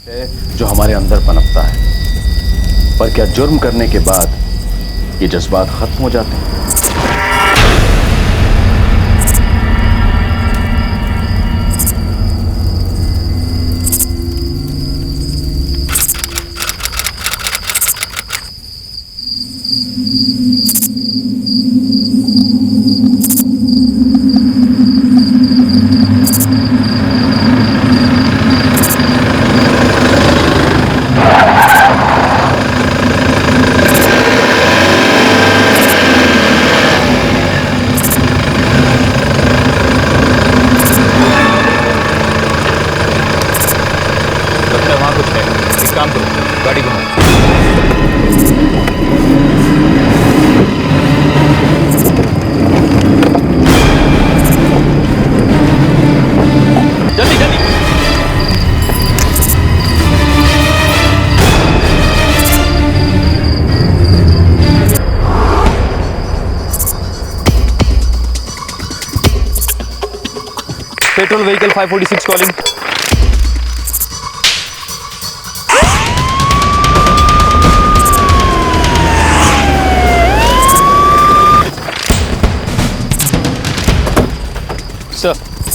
जो हमारे अंदर पनपता है, पर क्या जुर्म करने के बाद ये जज्बात खत्म हो जाते हैं? काम करो, गाड़ी घुमाओ। जल्दी जल्दी। Petrol vehicle 546 calling.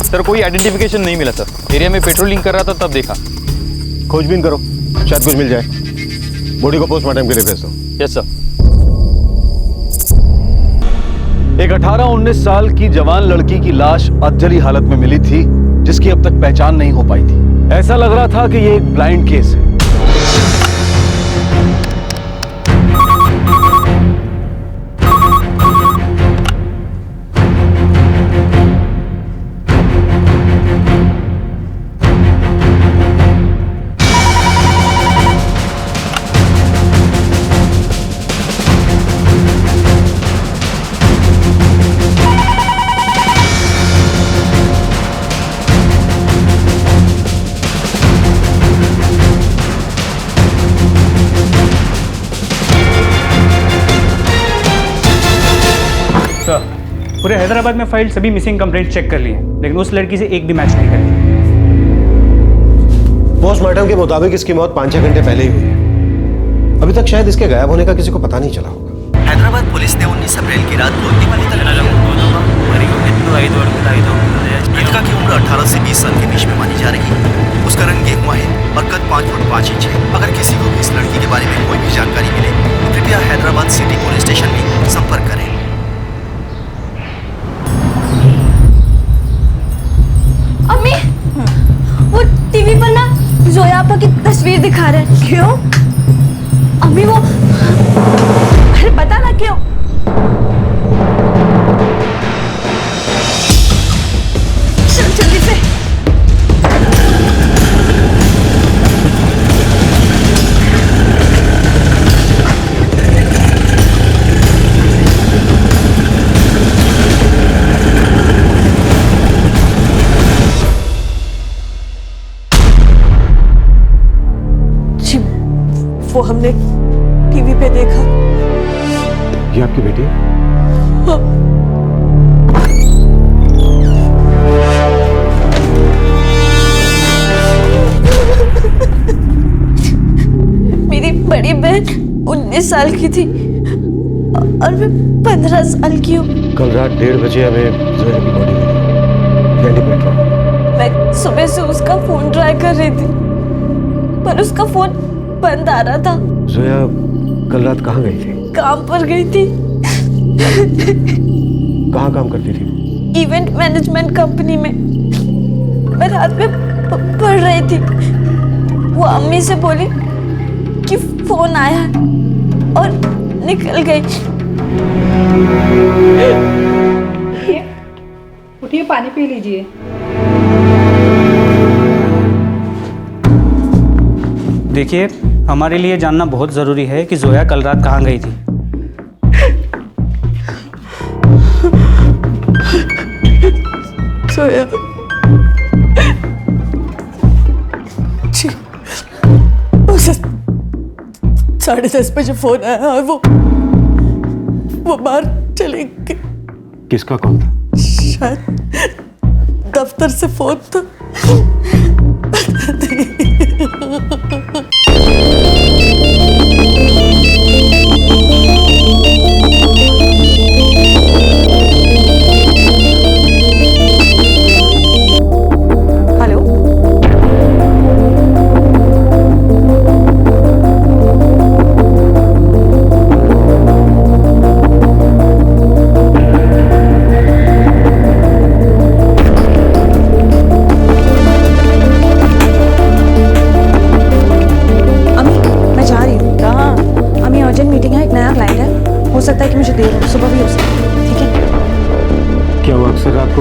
सर कोई आइडेंटिफिकेशन नहीं मिला सर। एरिया में पेट्रोलिंग कर रहा था तब देखा। खोजबीन करो, शायद कुछ मिल जाए। बॉडी को पोस्टमार्टम के लिए भेज दो। Yes sir. एक 18-19 साल की जवान लड़की की लाश अधजली हालत में मिली थी, जिसकी अब तक पहचान नहीं हो पाई थी। ऐसा लग रहा था कि ये एक ब्लाइंड केस है। पूरे हैदराबाद में फाइल सभी मिसिंग कंप्लेंट चेक कर लिए, लेकिन उस लड़की से एक भी मैच नहीं करी। पोस्टमार्टम के मुताबिक इसकी मौत 5-6 घंटे पहले ही हुई है। अभी तक शायद इसके गायब होने का किसी को पता नहीं चला होगा। हैदराबाद पुलिस ने 19 अप्रैल की रात को दिवाली तक मृतका की उम्र 18 से 20 साल के बीच में मानी जा रही है। उसका रंग गेहुआ है और कद 5 फुट 5 इंच है। अगर किसी को भी इस लड़की के बारे में कोई भी जानकारी मिले तो कृपया हैदराबाद सिटी पुलिस स्टेशन में संपर्क करें। अम्मी, वो टीवी पर ना जोया आपा की तस्वीर दिखा रहे हैं। क्यों? अम्मी वो, अरे बता ना क्यों? चल जल्दी से। वो हमने टीवी पे देखा। ये आपकी बेटी है? हाँ। मेरी बड़ी बहन 19 साल की थी और मैं 15 साल की हूँ। कल रात 1:30 बजे हमें जोया की बॉडी मिली, पेट्रोल। मैं सुबह से उसका फोन ट्राई कर रही थी, पर उसका फोन बंद आ रहा था। जोया कल रात कहाँ गई थी? काम पर गई थी। कहाँ काम करती थी? इवेंट मैनेजमेंट कंपनी में। मैं रात में पढ़ रही थी। वो अम्मी से बोली कि फोन आया है और निकल गई। उठिए, पानी पी लीजिए। देखिए, हमारे लिए जानना बहुत ज़रूरी है कि जोया कल रात कहाँ गई थी। जोया जी, उसे 10:30 बजे फोन आया और वो बाहर चली गई। किसका कॉल था? शायद दफ्तर से फोन था।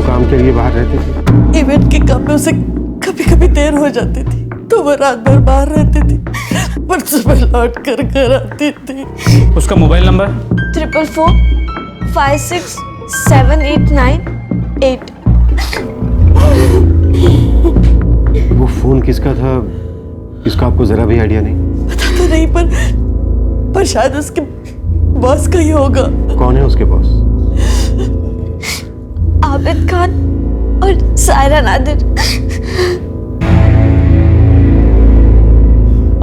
को काम के लिए बाहर रहती थी? इवेंट के कामों से कभी कभी देर हो जाती थी तो वो रात भर बाहर रहती थी, पर सुबह लौट कर घर आती थी। उसका मोबाइल नंबर? 444567898। वो फोन किसका था, इसका आपको जरा भी आइडिया नहीं? पता तो नहीं, पर शायद उसके बॉस का ही होगा। कौन है उसके बॉस? आबिद खान और सायरा नादिर।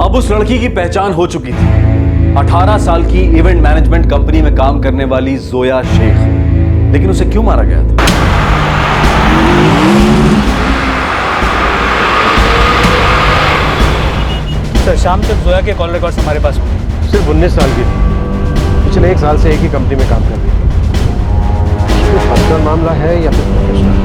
अब उस लड़की की पहचान हो चुकी थी। 18 साल की इवेंट मैनेजमेंट कंपनी में काम करने वाली जोया शेख। लेकिन उसे क्यों मारा गया था? सर शाम तक जोया के कॉल रिकॉर्ड्स हमारे पास होंगे। सिर्फ 19 साल की थी, पिछले 1 साल से एक ही कंपनी में काम कर रही है। कोई पर्सनल मामला है या फिर प्रोफेशनल?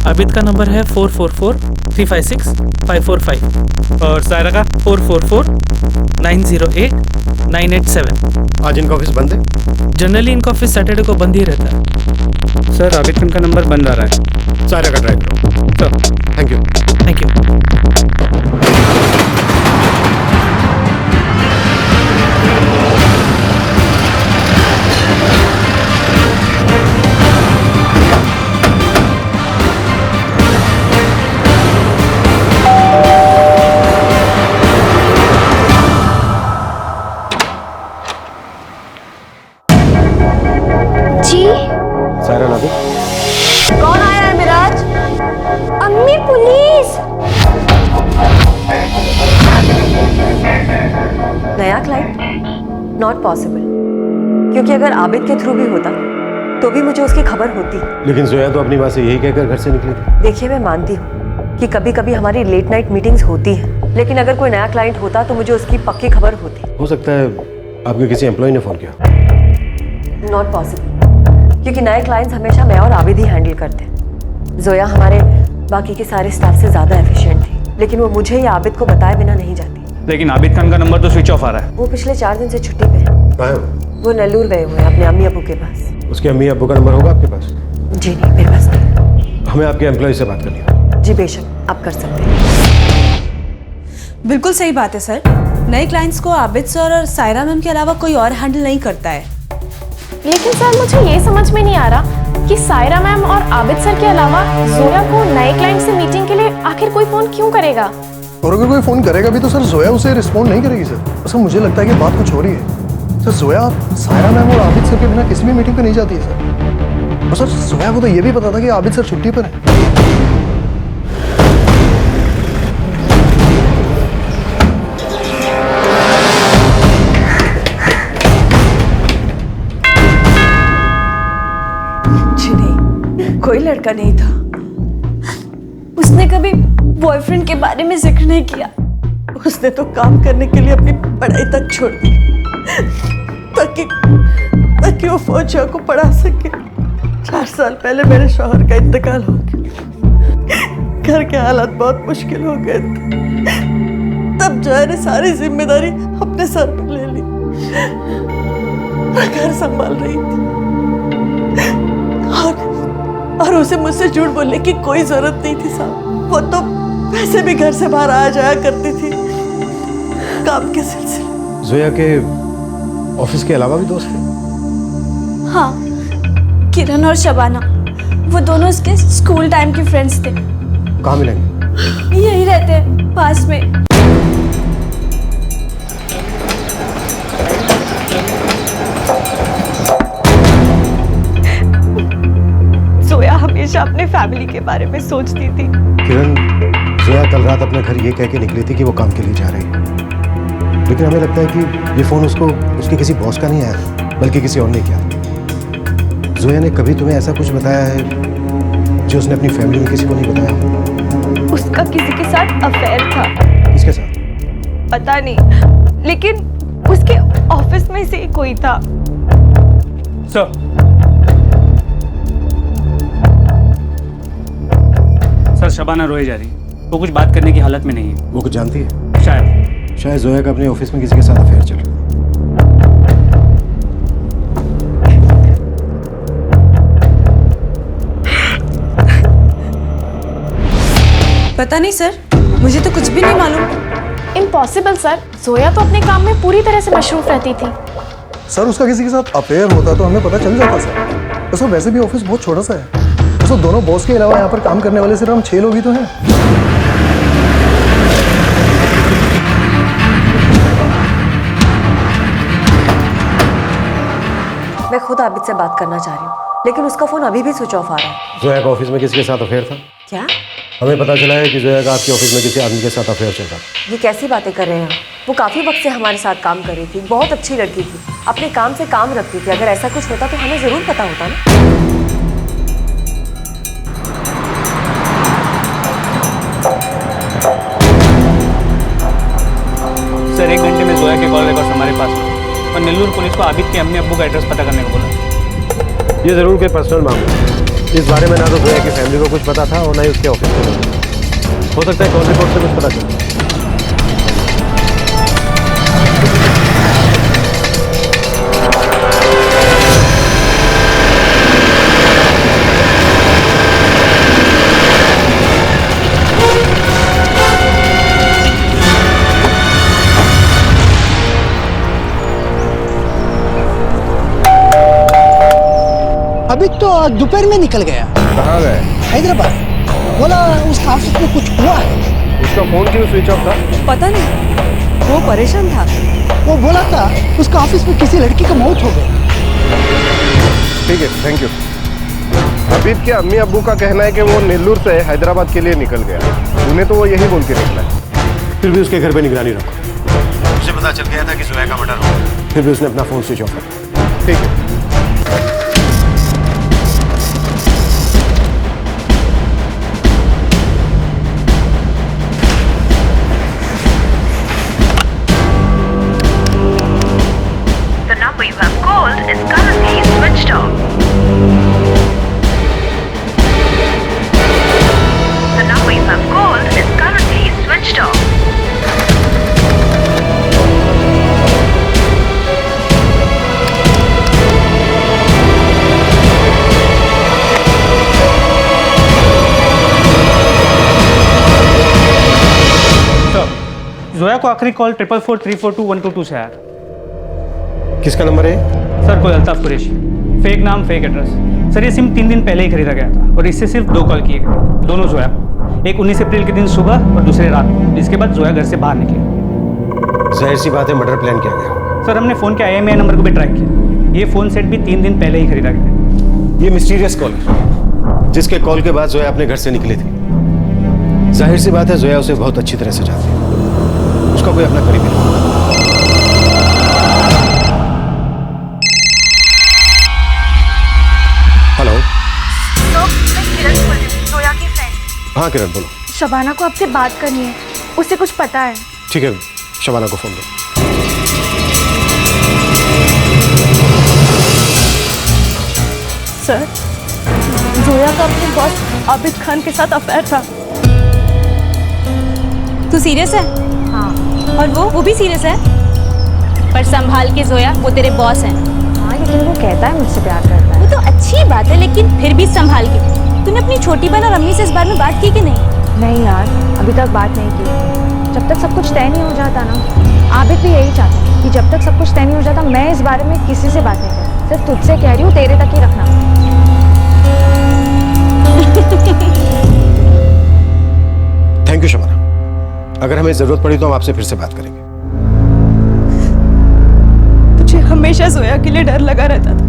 आबिद का नंबर है 444-356-545 और सायरा का 444-908-987। आज इनका ऑफिस बंद है? जनरली इनका ऑफिस सैटरडे को बंद ही रहता है। सर आबिद खान का नंबर बंद आ रहा है। सारा का ट्राई करो। Sir thank you. Thank you. जी सायरा नादिर? कौन आया है मिराज? अम्मी पुलिस। नया क्लाइंट? नॉट पॉसिबल, क्योंकि अगर आबिद के थ्रू भी होता तो भी मुझे उसकी खबर होती। लेकिन जोया तो अपनी माँ से यही कहकर घर से निकली थी। देखिए, मैं मानती हूँ कि कभी कभी हमारी लेट नाइट मीटिंग्स होती हैं, लेकिन अगर कोई नया क्लाइंट होता तो मुझे उसकी पक्की खबर होती। हो सकता है आपके किसी एम्प्लॉय ने फोन किया। नॉट पॉसिबल, क्योंकि नए क्लाइंट्स हमेशा मैं और आबिद ही हैंडल करते हैं। जोया हमारे बाकी के सारे स्टाफ से ज़्यादा एफिशिएंट थी, लेकिन वो मुझे या आबिद को बताए बिना नहीं जाती। लेकिन आबिद खान का नंबर तो स्विच ऑफ आ रहा है। वो पिछले 4 दिन से छुट्टी पे है। कहाँ है वो नेल्लूर गए हुए हैं अपने अम्मी अबू के पास। उसके अम्मी अब्बू का नंबर होगा आपके पास? जी नहीं, मेरे पास नहीं। हमें आपके एम्प्लॉय से बात करनी है। जी बेशक, आप कर सकते हैं। बिल्कुल सही बात है सर। नए क्लाइंट्स को आबिद सर और सायरा मैम के अलावा कोई और हैंडल नहीं करता है। लेकिन सर मुझे ये समझ में नहीं आ रहा कि सायरा मैम और आबिद सर के अलावा जोया को नए क्लाइंट से मीटिंग के लिए आखिर कोई फोन क्यों करेगा? और अगर कोई फोन करेगा भी तो सर जोया उसे रिस्पॉन्ड नहीं करेगी सर। सर मुझे लगता है कि बात कुछ हो रही है। सर जोया सायरा मैम और आबिद सर के बिना किसी भी मीटिंग पे नहीं जाती है सर। और सर जोया को तो ये भी पता था कि आबिद सर छुट्टी पर है। कोई लड़का नहीं था। उसने कभी बॉयफ्रेंड के बारे में जिक्र नहीं किया। उसने तो काम करने के लिए अपनी पढ़ाई तक छोड़ दी ताकि वो फौजिया को पढ़ा सके। 4 साल पहले मेरे शौहर का इंतकाल हो गया। घर के हालात बहुत मुश्किल हो गए थे। तब जोया ने सारी जिम्मेदारी अपने सर पर ले ली। मैं घर संभाल रही थी और उसे मुझसे झूठ बोलने की कोई जरूरत नहीं थी साहब। वो तो वैसे भी घर से बाहर आ जाया करती थी काम के सिलसिले। जोया के ऑफिस के अलावा भी दोस्त थे? हाँ, किरण और शबाना। वो दोनों उसके स्कूल टाइम के फ्रेंड्स थे। कहाँ मिलेंगे? यही रहते हैं पास में। जोया हमेशा अपने फैमिली के बारे में सोचती थी। किरण, जोया कल रात अपने घर ये कह के निकली थी कि वो काम के लिए जा रही है, लेकिन हमें लगता है कि ये फोन उसको उसके किसी बॉस का नहीं आया, बल्कि किसी और ने किया। जोया ने कभी तुम्हें ऐसा कुछ बताया है जो उसने अपनी फैमिली में किसी को नहीं बताया? उसका किसी के साथ अफेयर था। किसके साथ? पता नहीं, लेकिन उसके ऑफिस में से कोई था। सर, सर शबाना रोए जा रही है। वो कुछ बात करने की हालत में नहीं है। वो कुछ जानती है? शायद जोया का अपने ऑफिस में किसी के साथ अफेयर चल रहा है। पता नहीं सर, मुझे तो कुछ भी नहीं मालूम। इम्पॉसिबल सर, जोया तो अपने काम में पूरी तरह से मशरूफ रहती थी। सर उसका किसी के साथ अफेयर होता तो हमें पता चल जाता सर। तो सर वैसे भी ऑफिस बहुत छोटा सा है। तो सर दोनों बॉस के अलावा यहाँ पर काम करने वाले सिर्फ हम 6 लोग ही तो हैं। मैं खुद आबिद से बात करना चाह रही हूँ, लेकिन उसका फोन अभी भी स्विच ऑफ आ रहा है। जोया का ऑफिस में किसी के साथ अफेयर था? क्या? हमें पता चला है कि जोया का आपके ऑफिस में किसी आदमी के साथ अफेयर चल रहा था। ये कैसी बातें कर रहे हैं आप? वो काफी वक्त से हमारे साथ काम कर रही थी, बहुत अच्छी लड़की थी, अपने काम से काम रखती थी। अगर ऐसा कुछ होता तो हमें जरूर पता होता ना। सर 1 घंटे में जोया के कॉल रिकॉर्ड्स हमारे पास हैं और नेल्लूर पुलिस को आबिद के अम्मी अब्बू का एड्रेस पता करने को बोला। ये जरूर कोई पर्सनल मामला है। इस बारे में ना तो जोया की फैमिली को कुछ पता था और ना ही उसके ऑफिस को। हो सकता है कॉल रिकॉर्ड से कुछ पता चले। अभी तो दोपहर में निकल गया। कहाँ गए? हैदराबाद। बोला उसका ऑफिस में कुछ हुआ है। उसका फोन क्यों स्विच ऑफ था? पता नहीं, वो परेशान था। वो बोला था उसका ऑफिस में किसी लड़की का मौत हो गई। ठीक है, थैंक यू। अबीद के अम्मी अब्बू का कहना है कि वो नेल्लूर से हैदराबाद के लिए निकल गया। उन्हें तो वो यही बोल के निकला है। फिर भी उसके घर पे निगरानी रखो। मुझे पता चल गया था कि जोया का मर्डर हो। फिर भी उसने अपना फोन स्विच ऑफ किया। ठीक है। जोया को आखिरी कॉल 444-342-122 से आया। किसका नंबर है? सर कोई अल्ताफ कुरैशी, फेक नाम फेक एड्रेस। सर ये सिम 3 दिन पहले ही खरीदा गया था और इससे सिर्फ 2 कॉल किए गए, दोनों जोया को। एक 19 अप्रैल के दिन सुबह और दूसरे रात को, जिसके बाद जोया घर से बाहर निकली। जाहिर सी बात है मर्डर प्लान किया गया। सर हमने फ़ोन के IMEI नंबर को भी ट्रैक किया। ये फ़ोन सेट भी 3 दिन पहले ही खरीदा गया। ये मिस्टीरियस कॉल है, जिसके कॉल के बाद जोया अपने घर से निकली थी। जाहिर सी बात है जोया उसे बहुत अच्छी तरह से जानती है। उसका कोई अपना करीबी नहीं। हेलो। तो मैं किरण बोल रही हूँ, जोया की फ्रेंड। हाँ किरण बोलो। शबाना को आपसे बात करनी है, उसे कुछ पता है। ठीक है, शबाना को फोन दो। सर, जोया का अपने बॉस आबिद खान के साथ अफेयर था। तू सीरियस है? हाँ। और वो भी सीरियस है? पर संभाल के जोया, वो तेरे बॉस हैं। हाँ, लेकिन वो कहता है मुझसे प्यार करता है। वो तो अच्छी बात है, लेकिन फिर भी संभाल के। तूने अपनी छोटी बहन और अम्मी से इस बारे में बात की कि नहीं? नहीं यार, अभी तक बात नहीं की। जब तक सब कुछ तय नहीं हो जाता ना, आबिद भी यही चाहता है कि जब तक सब कुछ तय नहीं हो जाता मैं इस बारे में किसी से बात नहीं करती। सिर्फ तुझसे कह रही हूँ, तेरे तक ही रखना। Thank you Shabana. अगर हमें जरूरत पड़ी तो हम आपसे फिर से बात करेंगे। मुझे हमेशा जोया के लिए डर लगा रहता था।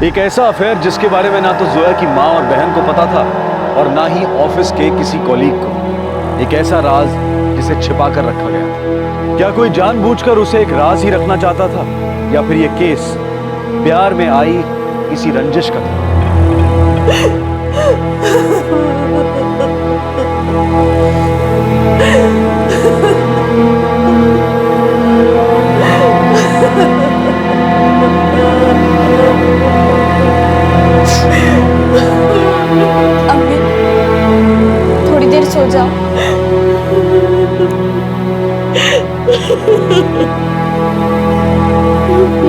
एक ऐसा अफेयर जिसके बारे में ना तो जोया की माँ और बहन को पता था और ना ही ऑफिस के किसी कॉलीग को। एक ऐसा राज जिसे छिपा कर रखा गया था। क्या कोई जानबूझकर उसे एक राज ही रखना चाहता था, या फिर ये केस प्यार में आई किसी रंजिश का था? अम्मी, थोड़ी देर सो जाओ।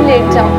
लेट जाओ।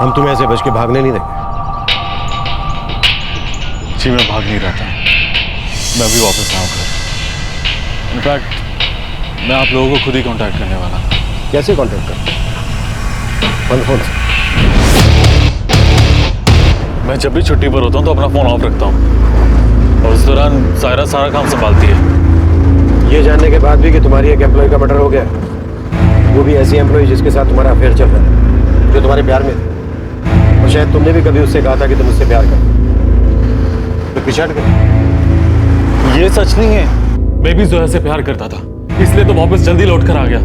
हम तुम्हें ऐसे बच के भागने नहीं देंगे। जी मैं भाग नहीं रहा था, मैं अभी वापस आऊँ घर। इनफैक्ट मैं आप लोगों को खुद ही कांटेक्ट करने वाला था। कैसे कांटेक्ट कर? बंद फोन से। मैं जब भी छुट्टी पर होता हूँ तो अपना फोन ऑफ रखता हूँ, और उस दौरान सायरा सारा काम संभालती है। ये जानने के बाद भी कि तुम्हारी एक एम्प्लॉय का मर्डर हो गया, वो भी ऐसी एम्प्लॉय जिसके साथ तुम्हारा अफेयर चल रहा है, जो तुम्हारे प्यार में थी, और शायद तुमने भी कभी उससे कहा था कि तुम उससे प्यार करो, तो पीछे हट गए। ये सच नहीं है, मैं भी जोया से प्यार करता था, इसलिए तो वापस जल्दी लौट कर आ गया,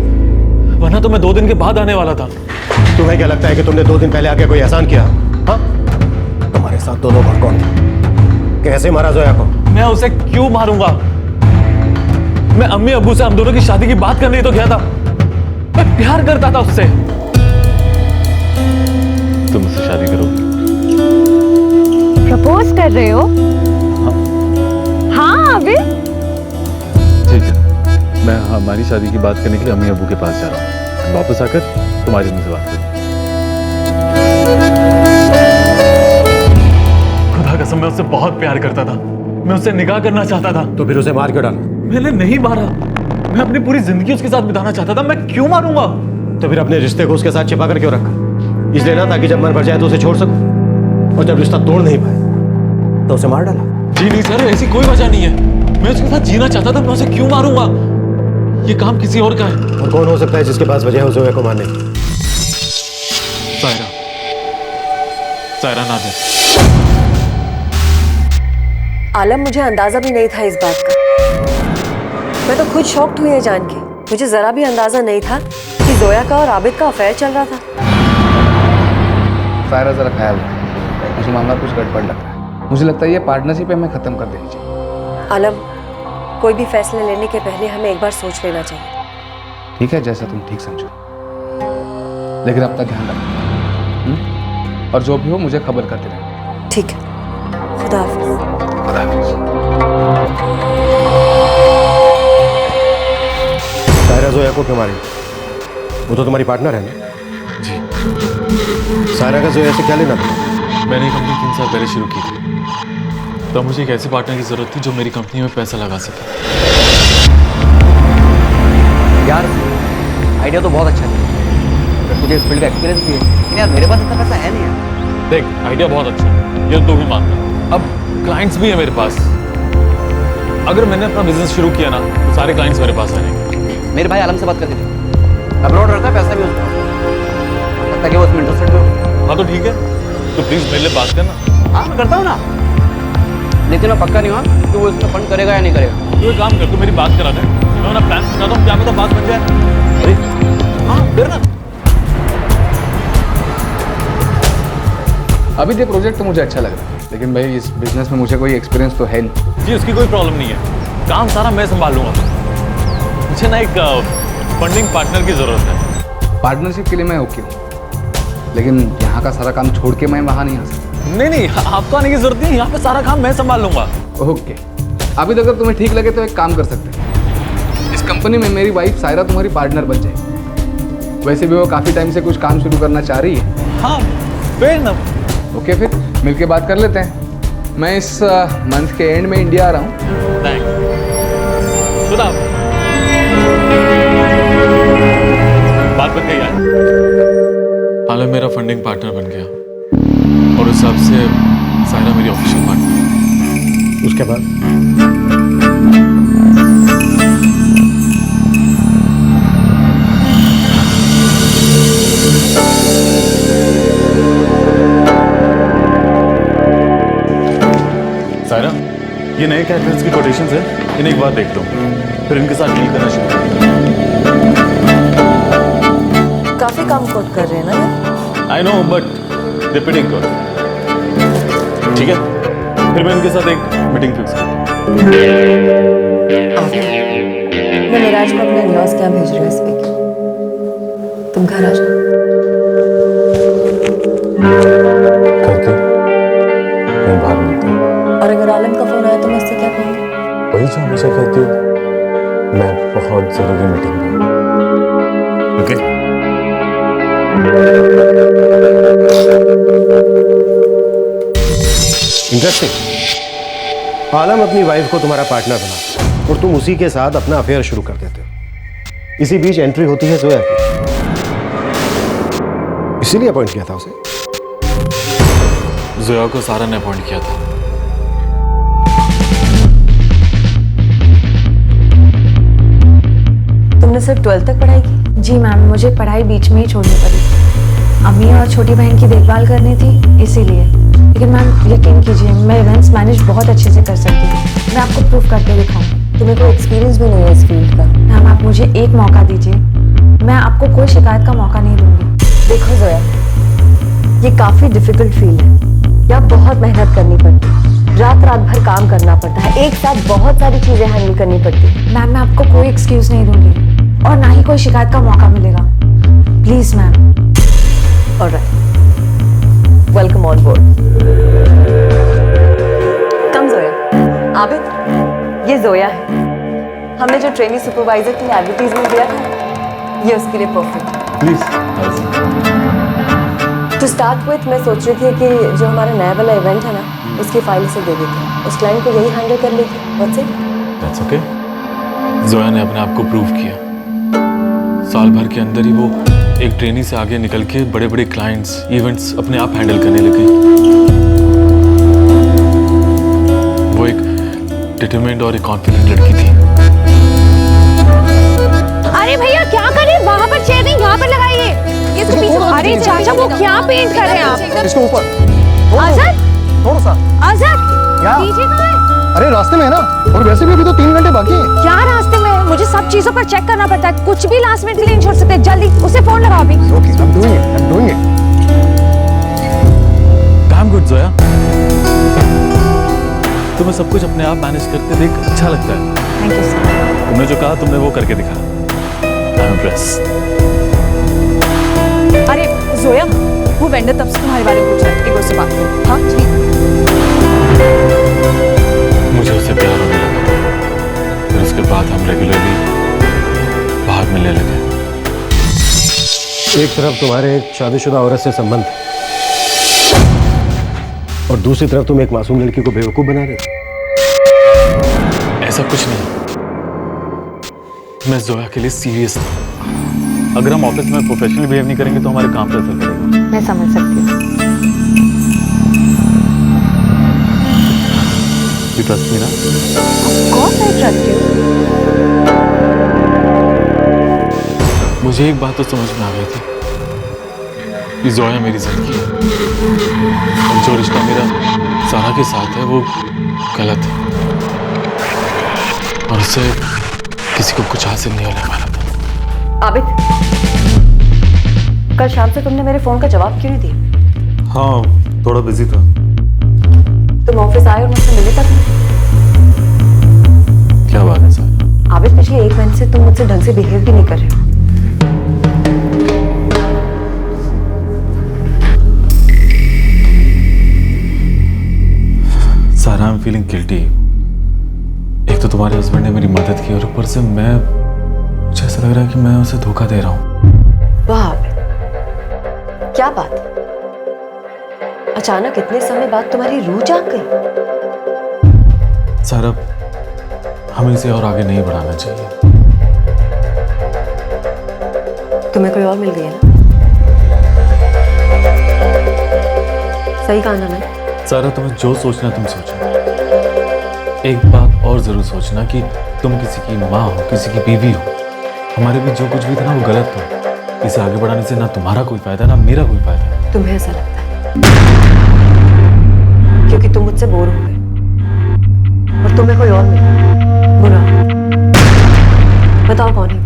वरना तो मैं 2 दिन के बाद आने वाला था। तुम्हें क्या लगता है कि तुमने 2 दिन पहले आके कोई एहसान किया? हाँ, तुम्हारे साथ दोनों भर कौन थे? कैसे मारा जोया को? मैं उसे क्यों मारूंगा? मैं अम्मी अब्बू से हम दोनों की शादी की बात करने ही तो गया था, मैं प्यार करता था उससे। तुम मुझसे शादी करोगी? प्रपोज कर रहे हो? हाँ अभी? ठीक है, मैं हमारी शादी की बात करने के लिए अम्मी अब्बू के पास जा रहा हूँ, वापस आकर तुम्हारी मुझसे बात करूँ। खुदा कसम मैं उससे बहुत प्यार करता था, मैं उससे निकाह करना चाहता था। तो फिर उसे मार क्यों डाला? मैंने नहीं मारा, मैं अपनी पूरी जिंदगी उसके साथ बिताना चाहता था, मैं क्यों मारूंगा? तो फिर अपने रिश्ते को उसके साथ छिपा कर क्यों रखा? इसलिए ना ताकि जब मन भर जाए तो उसे छोड़ सकूं, और जब रिश्ता तोड़ नहीं पाए तो उसे मार डाला। जी नहीं सर, ऐसी कोई वजह नहीं है, मैं उसके साथ जीना चाहता था, मैं उसे क्यों मारूंगा? ये काम किसी और का है। और कौन हो सकता है जिसके पास वजह है जोया को मारने की? सायरा, सायरा नादिर। आलम, मुझे अंदाजा भी नहीं था इस बात का। मैं तो खुद शॉक्ड हुई है जान के। मुझे जरा भी अंदाजा नहीं था कि जोया का और आबिद का अफेयर चल रहा था। सायरा जरा ख्याल रखो, मुझे मामला कुछ गड़बड़ लग रहा है। मुझे लगता है ये पार्टनरशिप हमें खत्म कर देनी चाहिए। आलम, कोई भी फैसले लेने के पहले हमें एक बार सोच लेना चाहिए। ठीक है, जैसा तुम ठीक समझो, लेकिन अब तक ध्यान रखना, और जो भी हो मुझे खबर करते रहना। ठीक है, खुदा हाफिज। खुदा हाफिज। सायरा जोया को क्यों मारी? वो तो तुम्हारी पार्टनर है ना? जी। सायरा का जोया से क्या लेना था? मैंने कंपनी 3 साल पहले शुरू की थी, तो मुझे एक ऐसे पार्टनर की जरूरत थी जो मेरी कंपनी में पैसा लगा सके। यार आइडिया तो बहुत अच्छा है, अगर तुझे इस फील्ड का एक्सपीरियंस भी है, लेकिन यार मेरे पास इतना पैसा है नहीं यार। देख, आइडिया बहुत अच्छा है, ये तो भी मानता। अब क्लाइंट्स भी है मेरे पास, अगर मैंने अपना बिजनेस शुरू किया ना तो सारे क्लाइंट्स मेरे पास आएंगे। मेरे भाई आलम से बात कर दीजिए, अब्रॉड रहता है, पैसा भी उसको लगता है कि वो उसमें इंटरेस्टेड हो। हाँ तो ठीक है, तो प्लीज मेरे लिए बात करना। हाँ मैं करता हूँ ना, लेकिन मैं पक्का नहीं हुआ कि वो इसमें फंड करेगा या नहीं करेगा। तू एक काम कर, तू मेरी बात करा दे, मैं अपना प्लान सुनाता हूँ, क्या पता बात बन जाए। अरे हाँ फिर ना। अभी ये प्रोजेक्ट तो मुझे अच्छा लग रहा है, लेकिन भाई इस बिजनेस में मुझे कोई एक्सपीरियंस तो है नहीं। जी उसकी कोई प्रॉब्लम नहीं है, काम सारा मैं संभाल लूंगा। मुझे ना एक फंडिंग पार्टनर की जरूरत है। पार्टनरशिप के लिए मैं ओके हूँ, लेकिन यहाँ का सारा काम छोड़ के मैं वहाँ नहीं आ सकता। नहीं, आपको आने की जरूरत नहीं, यहाँ पे सारा काम मैं संभाल लूंगा। ओके, अभी तक अगर तुम्हें ठीक लगे तो एक काम कर सकते हैं, इस कंपनी में मेरी वाइफ सायरा तुम्हारी पार्टनर बन जाएगी। वैसे भी वो काफ़ी टाइम से कुछ काम शुरू करना चाह रही है। हाँ फेयर ना। ओके फिर मिलके बात कर लेते हैं। मैं इस मंथ के एंड में इंडिया आ रहा हूँ। बात बन गई यार। हालांकि मेरा फंडिंग पार्टनर बन गया और उस हिसाब से सायरा मेरी ऑफिशियल पार्टनर। उसके बाद सायरा, ये नए कैरेक्टर्स की कोटेशंस है, इन्हें एक बार देख लो, फिर इनके साथ डील करना शुरू करो। काफी कम कोट कर रहे हैं ना। I know but they pretty good. ठीक है, फिर मैं इनके साथ एक मीटिंग फिक्स करता हूँ। मैं मिराज को अपने इन-लॉज के यहाँ भेज रही हूँ इस वीक। तुम घर आ जाओ। करके मैं बाहर मिलता हूँ। और अगर आलम का फोन आया तो मैं उससे क्या कहूँगी? वही जो हमेशा कहती हूँ, मैं बहुत जरूरी मीटिंग में हूँ। ओके? इंटरेस्टिंग। आलम अपनी वाइफ को तुम्हारा पार्टनर बनाता और तुम उसी के साथ अपना अफेयर शुरू कर देते हो। इसी बीच एंट्री होती है जोया की। इसीलिए अपॉइंट किया था उसे। जोया को सारा ने अपॉइंट किया था। तुमने सिर्फ 12th तक पढ़ाई की? जी मैम, मुझे पढ़ाई बीच में ही छोड़नी पड़ी। अम्मी और छोटी बहन की देखभाल करनी थी इसीलिए। लेकिन मैम यकीन कीजिए, मैं इवेंट्स मैनेज बहुत अच्छे से कर सकती हूँ। मैं आपको प्रूफ करके दिखाऊंगी। तुम्हें कोई एक्सपीरियंस भी नहीं है इस फील्ड का। मैम आप मुझे एक मौका दीजिए, मैं आपको कोई शिकायत का मौका नहीं दूंगी। देखो जोया, ये काफी डिफिकल्ट फील्ड है। यहाँ बहुत मेहनत करनी पड़ती है, रात भर काम करना पड़ता है, एक साथ बहुत सारी चीजें हैंडल करनी पड़ती है। मैम मैं आपको कोई एक्सक्यूज नहीं दूंगी और ना ही कोई शिकायत का मौका मिलेगा। Please ma'am. Alright, welcome on board. Come Zoya. Abid, ये जोया है। हमने जो ट्रेनिंग सुपरवाइजर के लिए एडवर्टाइजमेंट दिया था, ये उसके लिए perfect. Please. To start with मैं सोच रही थी कि जो हमारा नया वाला इवेंट है ना, उसकी फाइल से दे देते हैं। उस क्लाइंट को यही हैंडल कर लेगी। What's it? That's okay. Zoya ने अपने आप को प्रूव किया। साल भर के अंदर ही वो एक ट्रेनी से आगे निकल के बड़े बड़े क्लाइंट्स, इवेंट्स अपने आप हैंडल करने लगे। वो एक डिटरमाइंड और एक कॉन्फिडेंट लड़की थी। अरे भैया क्या कर रहे हैं? वहाँ पर चेयर नहीं, यहाँ पर लगाइए। इसके पीछे। अरे चाचा वो क्या पेंट कर रहे हैं आप? इसके ऊपर आजाद, थोड़ा सा। आजाद, क्या? डीजे कहाँ है? अरे रास्ते में है ना, और वैसे भी अभी तो 3 घंटे बाकी हैं। क्या रास्ते में? मुझे सब चीजों पर चेक करना पड़ता है, कुछ भी लास्ट मिनट के लिए नहीं छोड़ सकते। जल्दी उसे फोन लगाओ अभी। Okay, I'm doing it. काम गुड जोया। तुम्हें सब कुछ अपने आप मैनेज करते देख अच्छा लगता है। Thank you sir. तुमने जो कहा तुमने वो करके दिखा। I am impressed. अरे जोया, वो वेंडर तब से तुम्हारे बारे में पूछ रहा है, एक बार से बात करो। हाँ ठीक। मुझे उससे प्यार होने लगा था, फिर उसके बाद हम रेगुलरली बाहर मिलने लगे। एक तरफ तुम्हारे एक शादीशुदा औरत से संबंध और दूसरी तरफ तुम एक मासूम लड़की को बेवकूफ बना रहे हो। ऐसा कुछ नहीं, मैं जोया के लिए सीरियस था। अगर हम ऑफिस में प्रोफेशनल बिहेव नहीं करेंगे तो हमारे काम पर असर पड़ेगा। मैं समझ सकती हूँ। You trust me ना? कौन मैं ट्रस्ट यू? मुझे एक बात तो समझ में आ गई थी कि जोया मेरी जिंदगी है और जो रिश्ता मेरा सारा के साथ है वो गलत है और उससे किसी को कुछ हासिल नहीं होने वाला था। आबिद, कल शाम से तुमने मेरे फोन का जवाब क्यों नहीं दिया? हाँ, थोड़ा बिजी था। तुम ऑफिस आए और मुझसे मिले तक नहीं? क्या बात है सर? आबिद, पिछले 1 महीने से तुम मुझसे ढंग से बिहेव भी नहीं कर रहे हो। सारा आई एम फीलिंग गिल्टी। एक तो तुम्हारे हस्बैंड ने मेरी मदद की और ऊपर से मुझे ऐसा लग रहा है कि मैं उसे धोखा दे रहा हूँ। वाह, क्या बात? अचानक इतने समय बाद तुम्हारी रूह जाग गई। सर अब हमें इसे और आगे नहीं बढ़ाना चाहिए। तुम्हें कोई और मिल गई है ना? सही कहा ना मैंने? सारा तुम्हें जो सोचना तुम सोचो। एक बात और जरूर सोचना कि तुम किसी की माँ हो, किसी की बीवी हो। हमारे बीच जो कुछ भी था ना वो गलत था। इसे आगे बढ़ाने से ना तुम्हारा कोई फायदा ना मेरा कोई फायदा। तुम्हें ऐसा लगता है क्योंकि तुम मुझसे बोर हो गए और तुम्हें कोई और मिला। बुरा बताओ कौन है?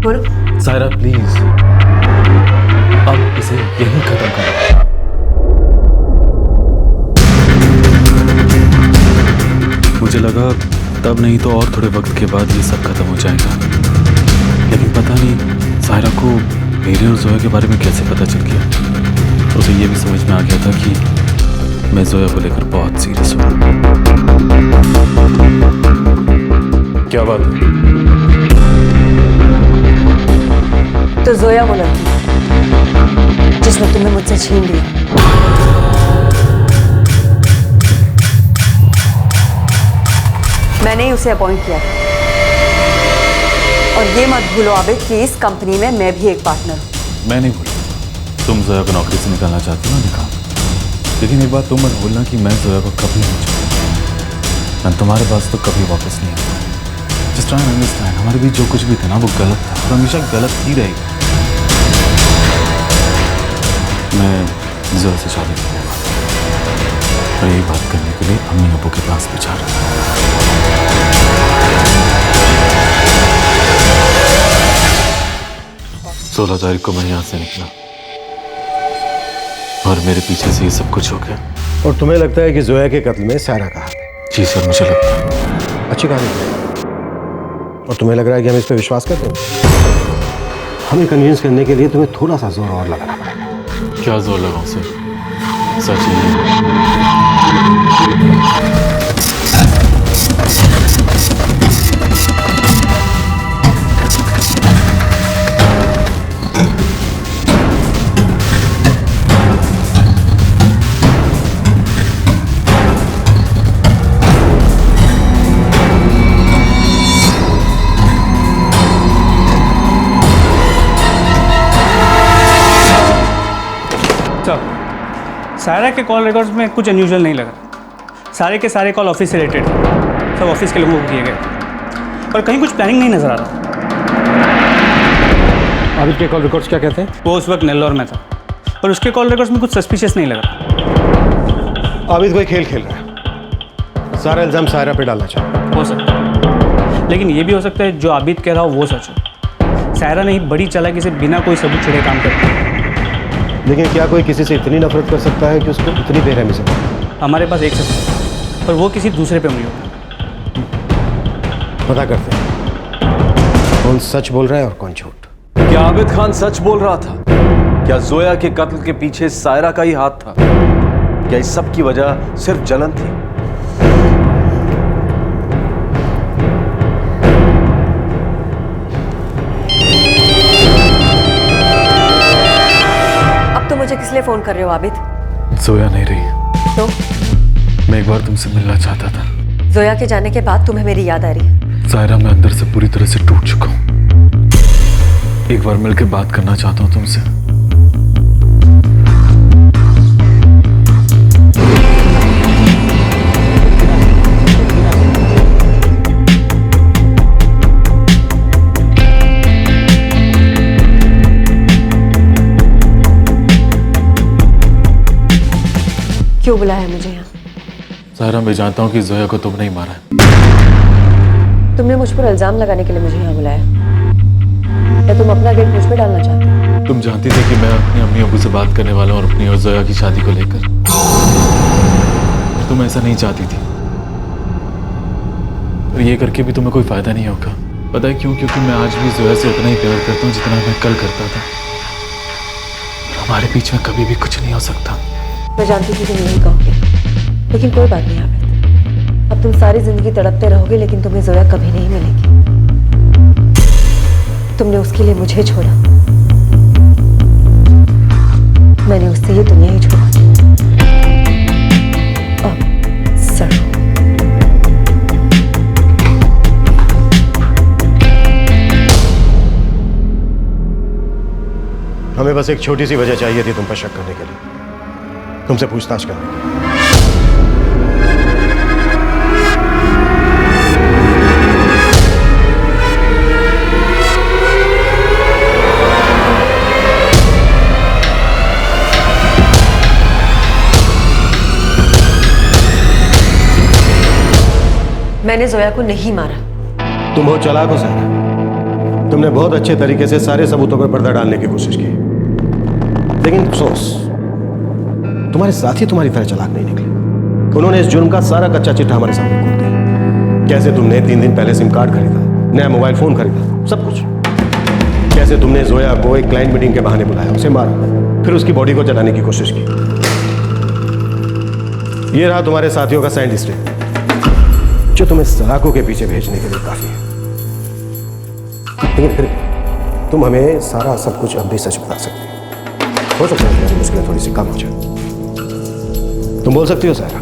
बोलो। सायरा प्लीज अब इसे यहीं खत्म करो। मुझे लगा तब नहीं तो और थोड़े वक्त के बाद ये सब खत्म हो जाएगा, लेकिन पता नहीं सायरा को मेरे और जोया के बारे में कैसे पता चल गया। उसे ये भी समझ में आ गया था कि मैं जोया को लेकर बहुत सीरियस हूँ। क्या बात है? तो जोया वो लड़की जिसने तुम्हें मुझसे छीन लिया। मैंने ही उसे अपॉइंट किया था। और ये मत भूलो आबिद कि इस कंपनी में मैं भी एक पार्टनर हूँ। मैं नहीं भूला तुम जोया को नौकरी से निकालना चाहती हो ना, निकाल। लेकिन एक बात तुम मत भूलना कि मैं जोया को कभी नहीं छोड़ूंगा। मैं तुम्हारे पास तो कभी वापस नहीं आऊंगा। जिस तरह अंडरस्टैंड हमारे बीच जो कुछ भी था ना वो गलत था और हमेशा गलत ही रहेगा। मैं जोया से शादी करूंगा और यही बात करने के लिए अम्मी अब्बू के पास भी जा रहा हूं। 16 तारीख को मैं यहाँ से निकला और मेरे पीछे से ये सब कुछ हो गया। और तुम्हें लगता है कि जोया के कत्ल में सायरा का हाथ है? जी सर, मुझे लगता है। अच्छी कहानी है। और तुम्हें लग रहा है कि हम इस पर विश्वास करते हैं? हमें कन्विंस करने के लिए तुम्हें थोड़ा सा जोर और लगाना पड़ेगा। क्या जोर लगाऊं सर? सच ही सायरा के कॉल रिकॉर्ड्स में कुछ अनयूजुअल नहीं लगा। सारे के सारे कॉल ऑफिस से रिलेटेड थे, सब ऑफिस के लोगों को किए गए और कहीं कुछ प्लानिंग नहीं नजर आ रहा। आबिद के कॉल रिकॉर्ड्स क्या कहते हैं? वो उस वक्त नेल्लौर में था और उसके कॉल रिकॉर्ड्स में कुछ सस्पिशियस नहीं लगा। आबिद कोई खेल खेल रहा है, सारा इल्जाम सायरा पे डालना चाहता है। हो सकता है, लेकिन ये भी हो सकता है जो आबिद कह रहा हो वो सच हो। सायरा ने ही बड़ी चालाकी से बिना कोई सबूत छिड़े काम करता है। लेकिन क्या कोई किसी से इतनी नफरत कर सकता है कि उसको इतनी बेरहमी से? हमारे पास एक सच है पर वो किसी दूसरे पे उंगली होता है। पता करते हैं कौन सच बोल रहा है और कौन झूठ। क्या आबिद खान सच बोल रहा था? क्या जोया के कत्ल के पीछे सायरा का ही हाथ था? क्या इस सब की वजह सिर्फ जलन थी? तो मुझे किस लिए फोन कर रहे हो आबिद? जोया नहीं रही तो मैं एक बार तुमसे मिलना चाहता था। जोया के जाने के बाद तुम्हें मेरी याद आ रही है? सायरा, मैं अंदर से पूरी तरह से टूट चुका हूँ। एक बार मिलकर बात करना चाहता हूँ तुमसे। क्यों बुलाया मुझे यहाँ? सायरा, मैं जानता हूँ कि जोया को तुम नहीं मारा है। तुमने मुझ पर इल्जाम लगाने के लिए मुझे यहाँ बुलाया या तुम अपना गेट मुझ पे डालना चाहते हो? तुम जानती थी कि मैं अपनी अम्मी अब्बू से बात करने वाला हूँ और अपनी और जोया की शादी को लेकर। तुम ऐसा नहीं चाहती थी और ये करके भी तुम्हें कोई फायदा नहीं होगा। पता है क्यों? क्योंकि मैं आज भी जोया से उतना ही प्यार करता हूँ जितना मैं कल करता था। हमारे बीच में कभी भी कुछ नहीं हो सकता। मैं जानती थी तुम यही कहोगे, लेकिन कोई बात नहीं आबिद। अब तुम सारी जिंदगी तड़पते रहोगे लेकिन तुम्हें जोया कभी नहीं मिलेगी। तुमने उसके लिए मुझे छोड़ा, मैंने उससे ये दुनिया ही छोड़ा। हमें बस एक छोटी सी वजह चाहिए थी तुम पर शक करने के लिए, तुमसे पूछताछ करने के लिए। मैंने जोया को नहीं मारा। तुम बहुत चालाक हो सारा, तुमने बहुत अच्छे तरीके से सारे सबूतों पर पर्दा डालने की कोशिश की, लेकिन अफसोस तुम्हारे साथी तुम्हारी तरह चालाक नहीं निकले। उन्होंने इस जुर्म का सारा कच्चा चिट्ठा हमारे सामने खोल दिया। कैसे तुमने 3 दिन पहले सिम कार्ड खरीदा, नया मोबाइल फोन खरीदा, सब कुछ। कैसे तुमने जोया को एक क्लाइंट मीटिंग के बहाने बुलाया, उसे मारा, फिर उसकी बॉडी को जलाने की कोशिश की। यह रहा तुम्हारे साथियों का साइंड स्टेट, जो तुम्हें सलाखों के पीछे भेजने के लिए काफी है। लेकिन फिर तुम हमें सारा सब कुछ अब भी सच बता सकते हो सकता है तुम्हारी मुश्किलें थोड़ी सी कम हो जाए। तुम बोल सकती हो सारा,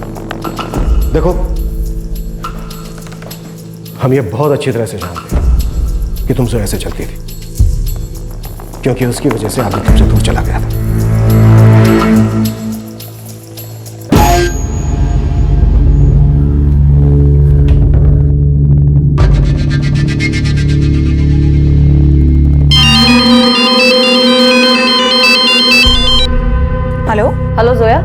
देखो हम ये बहुत अच्छी तरह से जानते हैं कि तुम जो ऐसे चलती थी, क्योंकि उसकी वजह से आदमी तुमसे दूर चला गया था। हेलो जोया,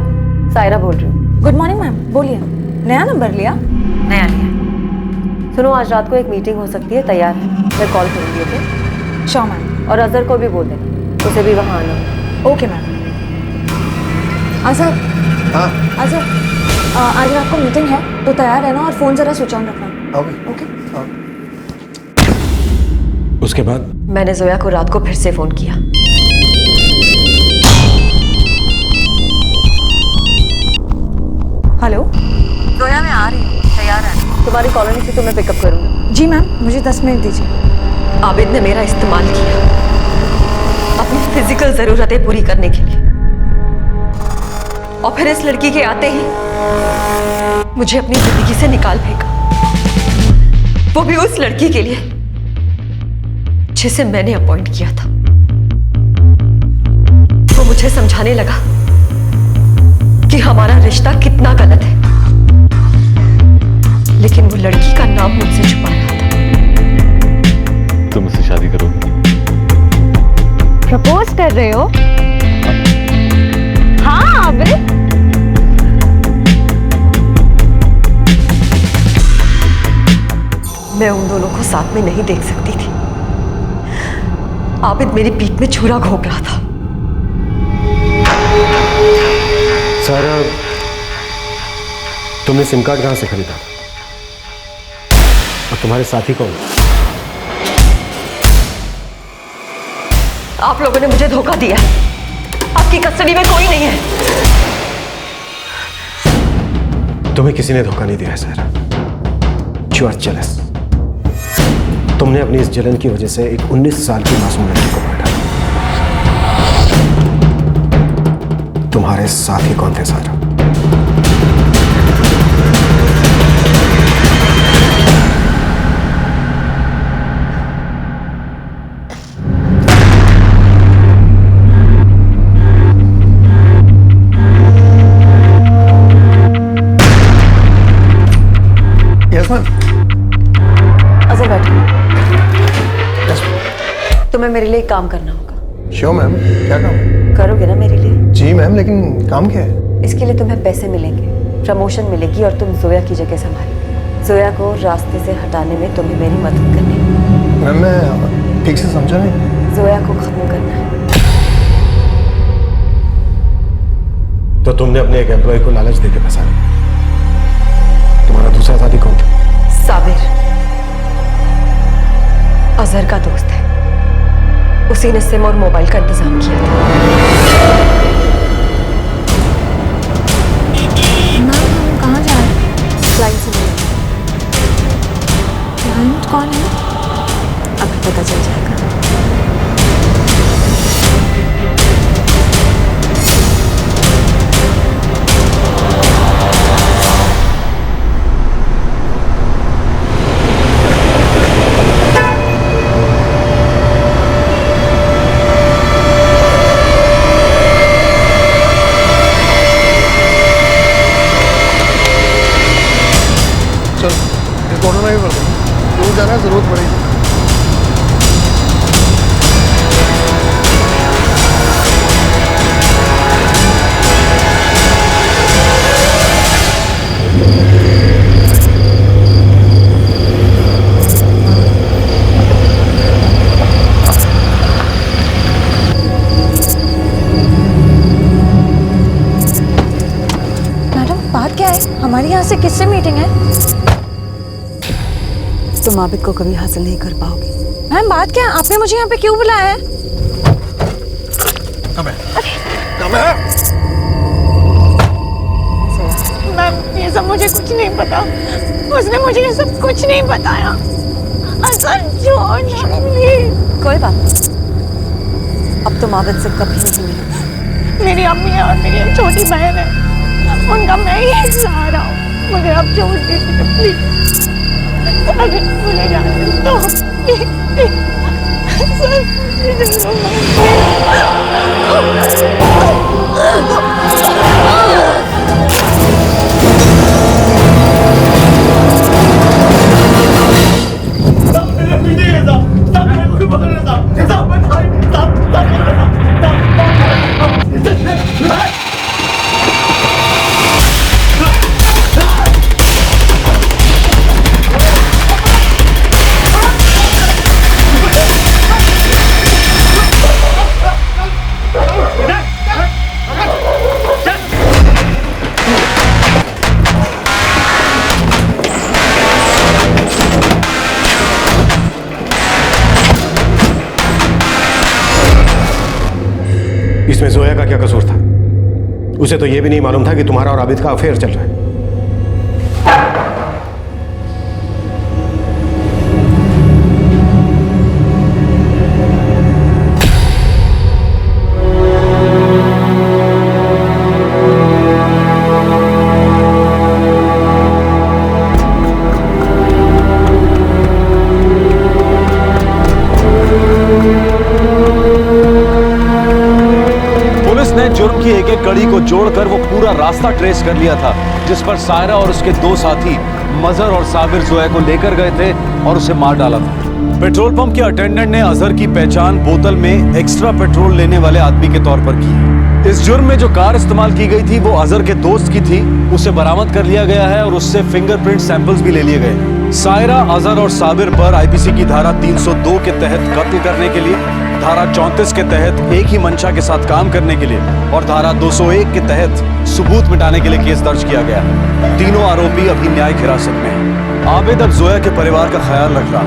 सायरा बोल रही हूँ। गुड मॉर्निंग मैम, बोलिए। नया नंबर लिया? नया लिया। सुनो, आज रात को एक मीटिंग हो सकती है, तैयार है? मैं कॉल करूँगी। Okay sure ma'am. और अजहर को भी बोल देना, उसे भी वहाँ आना है। Okay ma'am. अजहर, हाँ अजहर, आज रात को मीटिंग है तो तैयार रहना और फोन जरा स्विच ऑन रखना। ओके। उसके बाद मैंने जोया को रात को फिर से फोन किया। हेलो जोया, मैं आ रही हूँ, तैयार है? तुम्हारी कॉलोनी से तुम्हें पिकअप करूँगी। जी मैम, मुझे 10 मिनट दीजिए। आबिद ने मेरा इस्तेमाल किया अपनी फिजिकल जरूरतें पूरी करने के लिए, और फिर इस लड़की के आते ही मुझे अपनी जिंदगी से निकाल फेंका, वो भी उस लड़की के लिए जिसे मैंने अपॉइंट किया था। वो मुझे समझाने लगा कि हमारा रिश्ता कितना गलत है, लेकिन वो लड़की का नाम मुझसे छुपा रहा था। तुम उससे शादी करोगे? प्रपोज कर रहे हो? हाँ आबिद। मैं उन दोनों को साथ में नहीं देख सकती थी। आबिद मेरी पीठ में छुरा घोंप रहा था। सारा, तुमने सिम कार्ड कहां से खरीदा था? और तुम्हारे साथी कौन? आप लोगों ने मुझे धोखा दिया। आपकी कस्टडी में कोई नहीं है। तुम्हें किसी ने धोखा नहीं दिया है सारा। You are jealous। तुमने अपनी इस जलन की वजह से एक 19 साल की मासूम लड़की को मार डाला। तुम्हारे साथी कौन थे सारा? Yes ma'am. अजहर बैठो। तुम्हें मेरे लिए एक काम करना होगा। श्योर मैम, क्या काम है? करोगे ना मेरे लिए? जी मैम, लेकिन काम क्या है? इसके लिए तुम्हें पैसे मिलेंगे, प्रमोशन मिलेगी, और तुम जोया की जगह संभालोगे। जोया को रास्ते से हटाने में तुम्हें मेरी मदद करनी है। मैम, मैं ठीक से समझा नहीं। जोया को खत्म करना है। तो तुमने अपने एक एम्प्लॉय को लालच देकर फंसा दिया। तुम्हारा दूसरा साथी कौन था? साबिर, अजहर का दोस्त है। उसी ने सिम और मोबाइल का इंतजाम किया था। मैम, कहाँ जा रहे हैं? क्लाइंट से मिले। क्लाइंट कौन है? अभी पता चल जाएगा। छोड़ना ही पड़ता है, दूर जाना जरूरत पड़ेगी। हमारी यहाँ से किससे मीटिंग है? तुम आबिद को कभी हासिल नहीं कर पाओगी। मैम बात क्या है? आपने मुझे यहाँ पे क्यों बुलाया है? मैम ये सब मुझे कुछ नहीं पता, उसने मुझे ये सब कुछ नहीं बताया। असल कोई बात नहीं, अब तुम आबिद से कभी नहीं मिलोगी। मेरी अम्मी है और मेरी छोटी बहन है, उनका मैं ही सहारा हूँ। मुझे अब छोड़ दीजिए प्लीज, अगर मुझे जाने दो इसमें जोया का क्या कसूर था? उसे तो यह भी नहीं मालूम था कि तुम्हारा और आबिद का अफेयर चल रहा है। जुर्म की एक एक कड़ी को जोड़कर वो पूरा रास्ता ट्रेस कर लिया था जिस पर सायरा और उसके दो साथी मजहर और साबिर जोया को लेकर गए थे और उसे मार डाला था। पेट्रोल पंप के अटेंडेंट ने अजहर की पहचान बोतल में एक्स्ट्रा पेट्रोल लेने वाले आदमी के तौर पर की। इस जुर्म में जो कार इस्तेमाल की गई थी वो अजहर के दोस्त की थी, उसे बरामद कर लिया गया है और उससे फिंगरप्रिंट सैंपल्स भी ले लिए गए। सायरा, अजहर और साबिर पर आईपीसी की धारा 302 के तहत कत्ल करने के लिए, धारा 34 के तहत एक ही मंशा के साथ काम करने के लिए और धारा 201 के तहत सबूत मिटाने के लिए केस दर्ज किया गया। तीनों आरोपी अभी न्यायिक हिरासत में हैं। आबिद अब जोया के परिवार का ख्याल रख रहा।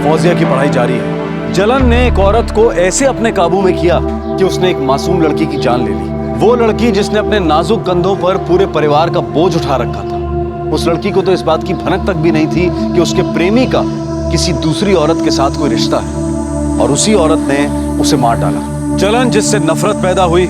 फौजिया की पढ़ाई जारी है। जलन ने एक औरत को ऐसे अपने काबू में किया कि उसने एक मासूम लड़की की जान ले ली। वो लड़की जिसने अपने नाजुक कंधों पर पूरे परिवार का बोझ उठा रखा था। उस लड़की को तो इस बात की भनक तक भी नहीं थी कि उसके प्रेमी का किसी दूसरी औरत के साथ कोई रिश्ता है, और उसी औरत ने उसे मार डाला। जलन जिससे नफरत पैदा हुई,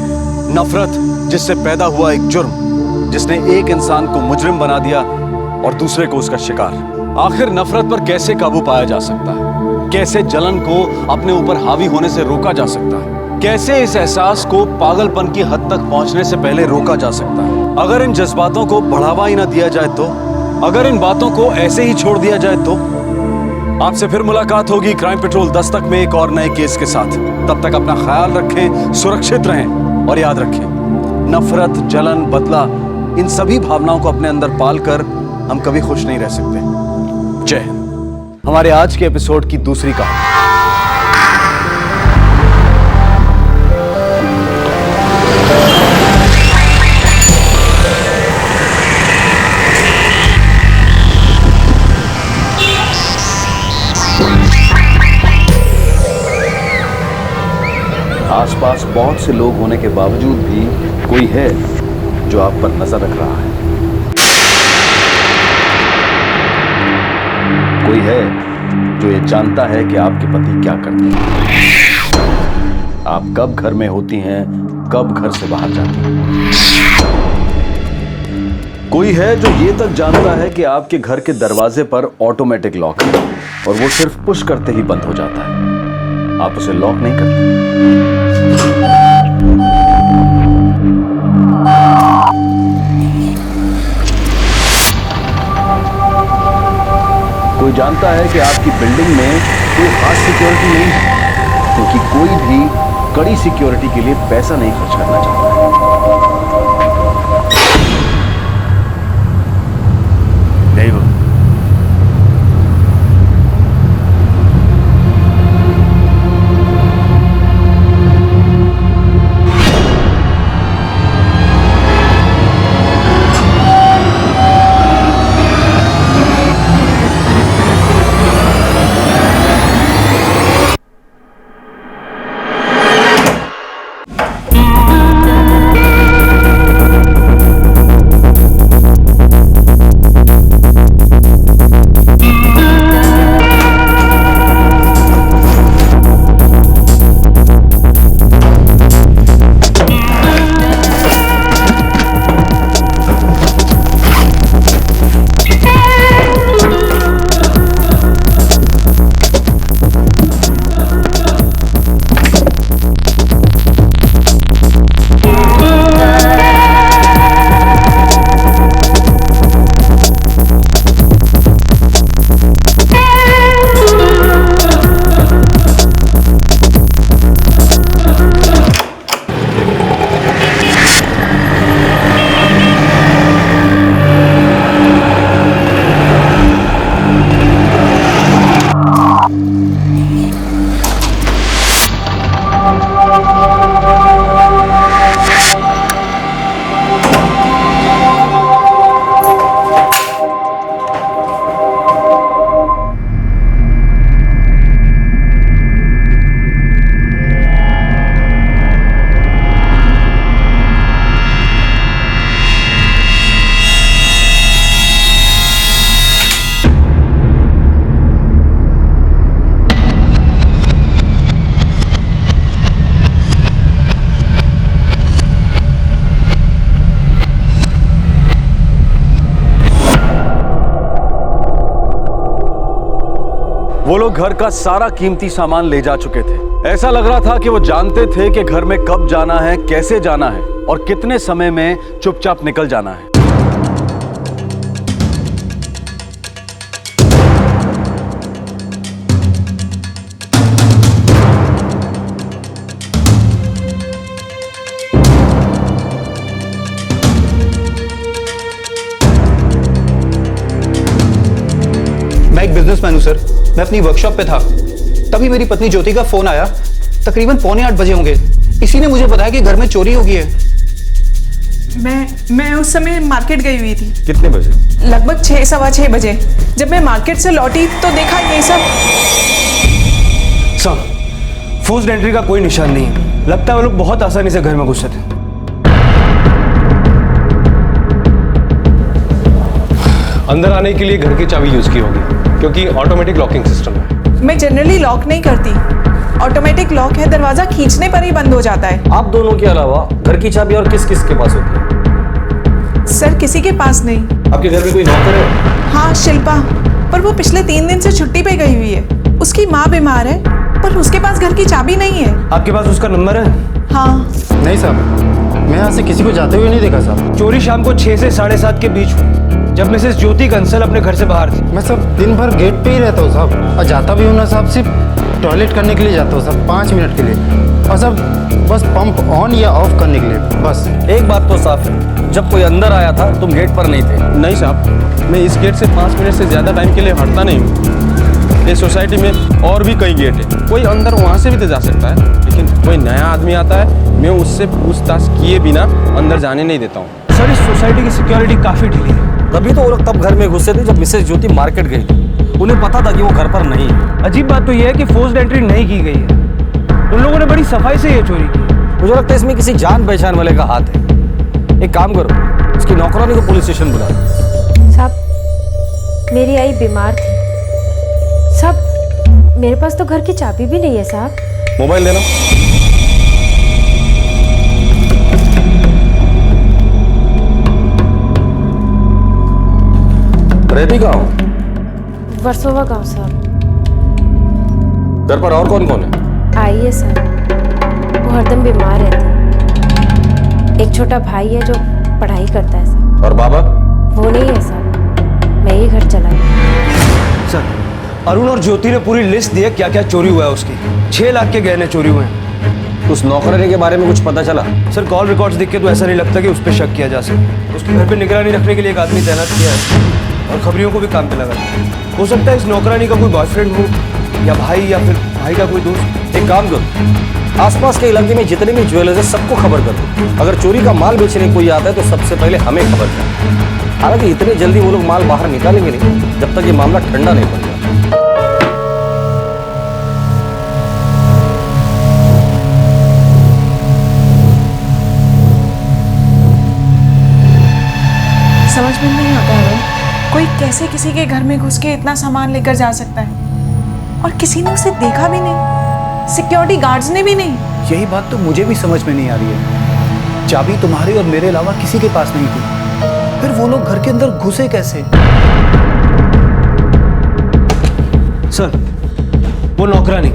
नफरत जिससे पैदा हुआ एक जुर्म जिसने एक इंसान को मुजरिम बना दिया और दूसरे को उसका शिकार। आखिर नफरत पर कैसे काबू पाया जा सकता है? कैसे जलन को अपने ऊपर हावी होने से रोका जा सकता है? कैसे इस एहसास को पागलपन की हद तक पहुंचने से पहले रोका जा सकता है? अगर इन जज्बातों को बढ़ावा ही ना दिया जाए तो, अगर इन बातों को ऐसे ही छोड़ दिया जाए तो। आपसे फिर मुलाकात होगी क्राइम पेट्रोल दस्तक में एक और नए केस के साथ। तब तक अपना ख्याल रखें, सुरक्षित रहें और याद रखें, नफरत, जलन, बदला, इन सभी भावनाओं को अपने अंदर पालकर हम कभी खुश नहीं रह सकते। जय हिंद। हमारे आज के एपिसोड की दूसरी कहानी। आसपास बहुत से लोग होने के बावजूद भी कोई है जो आप पर नजर रख रहा है। कोई है जो ये जानता है कि आपके पति क्या करते हैं, आप कब घर में होती हैं, कब घर से बाहर जाती हैं। कोई है जो ये तक जानता है कि आपके घर के दरवाजे पर ऑटोमेटिक लॉक है और वो सिर्फ पुश करते ही बंद हो जाता है, आप उसे लॉक नहीं करते। जानता है कि आपकी बिल्डिंग में कोई खास सिक्योरिटी नहीं है, क्योंकि कोई भी कड़ी सिक्योरिटी के लिए पैसा नहीं खर्च करना चाहता है। नहीं वो वो लोग घर का सारा कीमती सामान ले जा चुके थे। ऐसा लग रहा था कि वो जानते थे कि घर में कब जाना है, कैसे जाना है और कितने समय में चुपचाप निकल जाना है। मैं एक बिजनेसमैन हूं सर। मैं अपनी वर्कशॉप पे था, तभी मेरी पत्नी ज्योति का फोन आया। तकरीबन 7:45 बजे होंगे। इसी ने मुझे बताया कि घर में चोरी हो गई है। मैं उस समय मार्केट गई हुई थी। कितने बजे? लगभग 6, सवा 6 बजे। जब मैं मार्केट से लौटी तो देखा ये सब। सर, फोर्स्ड एंट्री का कोई निशान नहीं है। लगता है वो लोग बहुत आसानी से घर में घुसे थे। अंदर आने के लिए घर की चाबी यूज की होगी, क्योंकि ऑटोमेटिक लॉकिंग सिस्टम है। मैं जनरली लॉक नहीं करती। ऑटोमेटिक लॉक है, दरवाजा खींचने पर ही बंद हो जाता है। आप दोनों के अलावा घर की चाबी और किस किस के पास होती है? सर, किसी के पास नहीं। आपके घर में कोई नौकर है? हाँ, शिल्पा, पर वो पिछले 3 दिन से छुट्टी पे गई हुई है। उसकी माँ बीमार है, पर उसके पास घर की चाबी नहीं है। आपके पास उसका नंबर है? हाँ। नहीं साहब, मैं यहाँ से किसी को जाते हुए नहीं देखा साहब। चोरी शाम को 6 से 7:30 के बीच हुई, जब मिसेस ज्योति कंसल अपने घर से बाहर थी। मैं सब दिन भर गेट पे ही रहता हूँ साहब, और जाता भी हूँ ना साहब, सिर्फ टॉयलेट करने के लिए जाता हूँ साहब, 5 मिनट के लिए, और सब बस पंप ऑन या ऑफ करने के लिए बस। एक बात तो साफ है, जब कोई अंदर आया था तुम गेट पर नहीं थे। नहीं साहब, मैं इस गेट से 5 मिनट से ज़्यादा टाइम के लिए हटता नहीं हूँ। इस सोसाइटी में और भी कई गेट है, कोई अंदर वहाँ से भी तो जा सकता है, लेकिन कोई नया आदमी आता है, मैं उससे पूछताछ किए बिना अंदर जाने नहीं देता हूँ। सर, इस सोसाइटी की सिक्योरिटी काफ़ी ढीली है। तभी तो वो लोग तब घर में घुसे थे जब मिसेस ज्योति मार्केट गई थी। उन्हें पता था कि वो घर पर नहीं है। अजीब बात तो यह है कि फोर्स्ड एंट्री नहीं की गई है। उन लोगों ने बड़ी सफाई से ये चोरी की। मुझे लगता है इसमें किसी जान पहचान वाले का हाथ है। एक काम करो, उसकी नौकरानी को पुलिस स्टेशन बुला दो। साहब, मेरी आई बीमार थी साहब, मेरे पास तो घर की चाबी भी नहीं है साहब। मोबाइल देना। रहती कहाँ हो? वर्सोवा गांव साहब। घर पर और कौन कौन है? आई है साहब, वो हरदम बीमार रहती है। एक छोटा भाई है जो पढ़ाई करता है साहब। और बाबा? वो नहीं है साहब, मैं ही घर चलाई। सर, अरुण और ज्योति ने पूरी लिस्ट दी है क्या क्या चोरी हुआ है उसकी। 6 लाख के गहने चोरी हुए हैं। उस नौकरानी के बारे में कुछ पता चला? सर कॉल रिकॉर्ड्स देख के तो ऐसा नहीं लगता कि उस पर शक किया जा सके। उसके घर पे निगरानी रखने के लिए एक आदमी तैनात किया है और खबरियों को भी काम पे लगा दिया। हो सकता है इस नौकरानी का कोई बॉयफ्रेंड हो या भाई या फिर भाई का कोई दोस्त। एक काम करो, आसपास के इलाके में जितने भी ज्वेलर्स है सबको खबर कर दो। अगर चोरी का माल बेचने कोई आता है तो सबसे पहले हमें खबर कर। हालांकि इतने जल्दी वो लोग माल बाहर निकालेंगे नहीं जब तक ये मामला ठंडा नहीं पड़ जाए। समझ में नहीं आता है कोई कैसे किसी के घर में घुस के इतना सामान लेकर जा सकता है और किसी ने उसे देखा भी नहीं, सिक्योरिटी गार्ड्स ने भी नहीं। यही बात तो मुझे भी समझ में नहीं आ रही है। चाबी तुम्हारे और मेरे अलावा किसी के पास नहीं थी, फिर वो लोग घर के अंदर घुसे कैसे? सर वो नौकरानी,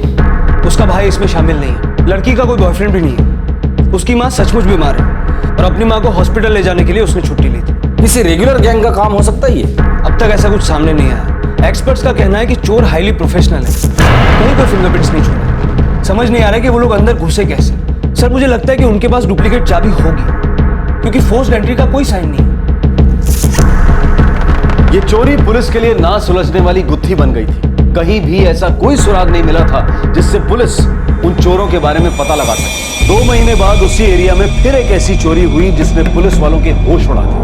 उसका भाई इसमें शामिल नहीं है। लड़की का कोई बॉयफ्रेंड भी नहीं है। उसकी माँ सचमुच बीमार है और अपनी माँ को हॉस्पिटल ले जाने के लिए उसने छुट्टी ली थी। किसी रेगुलर गैंग का काम हो सकता है ये? अब तक ऐसा कुछ सामने नहीं आया। एक्सपर्ट्स का कहना है कि चोर हाईली प्रोफेशनल है, कहीं कोई फिंगरप्रिंट्स नहीं छोड़ा। समझ नहीं आ रहा है कि वो लोग अंदर घुसे कैसे। सर मुझे लगता है कि उनके पास डुप्लीकेट चाबी होगी क्योंकि फोर्स्ड एंट्री का कोई साइन नहीं। ये चोरी पुलिस के लिए ना सुलझने वाली गुत्थी बन गई थी। कहीं भी ऐसा कोई सुराग नहीं मिला था जिससे पुलिस उन चोरों के बारे में पता लगा सके। 2 महीने बाद उसी एरिया में फिर एक ऐसी चोरी हुई जिसने पुलिस वालों के होश उड़ा दिए।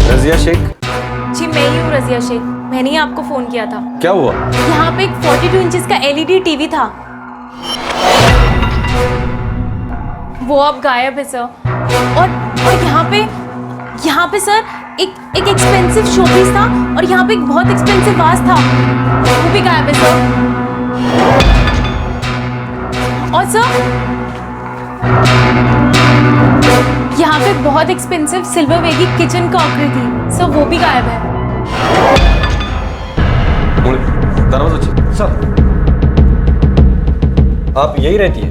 रजिया शेख? जी मैं ही हूँ रजिया शेख। मैंने ही आपको फोन किया था। क्या हुआ? यहाँ पे एक 42 इंचेस का LED टीवी था, वो अब गायब है सर। और यहाँ पे सर एक एक्सपेंसिव शोपीस था और यहाँ पे एक बहुत एक्सपेंसिव वाज था, वो भी गायब है सर। और सर यहाँ पे बहुत एक्सपेंसिव सिल्वर वे की किचन क्रॉकरी थी सर, वो भी गायब है। दरवाजा चेक। सर आप यही रहती है?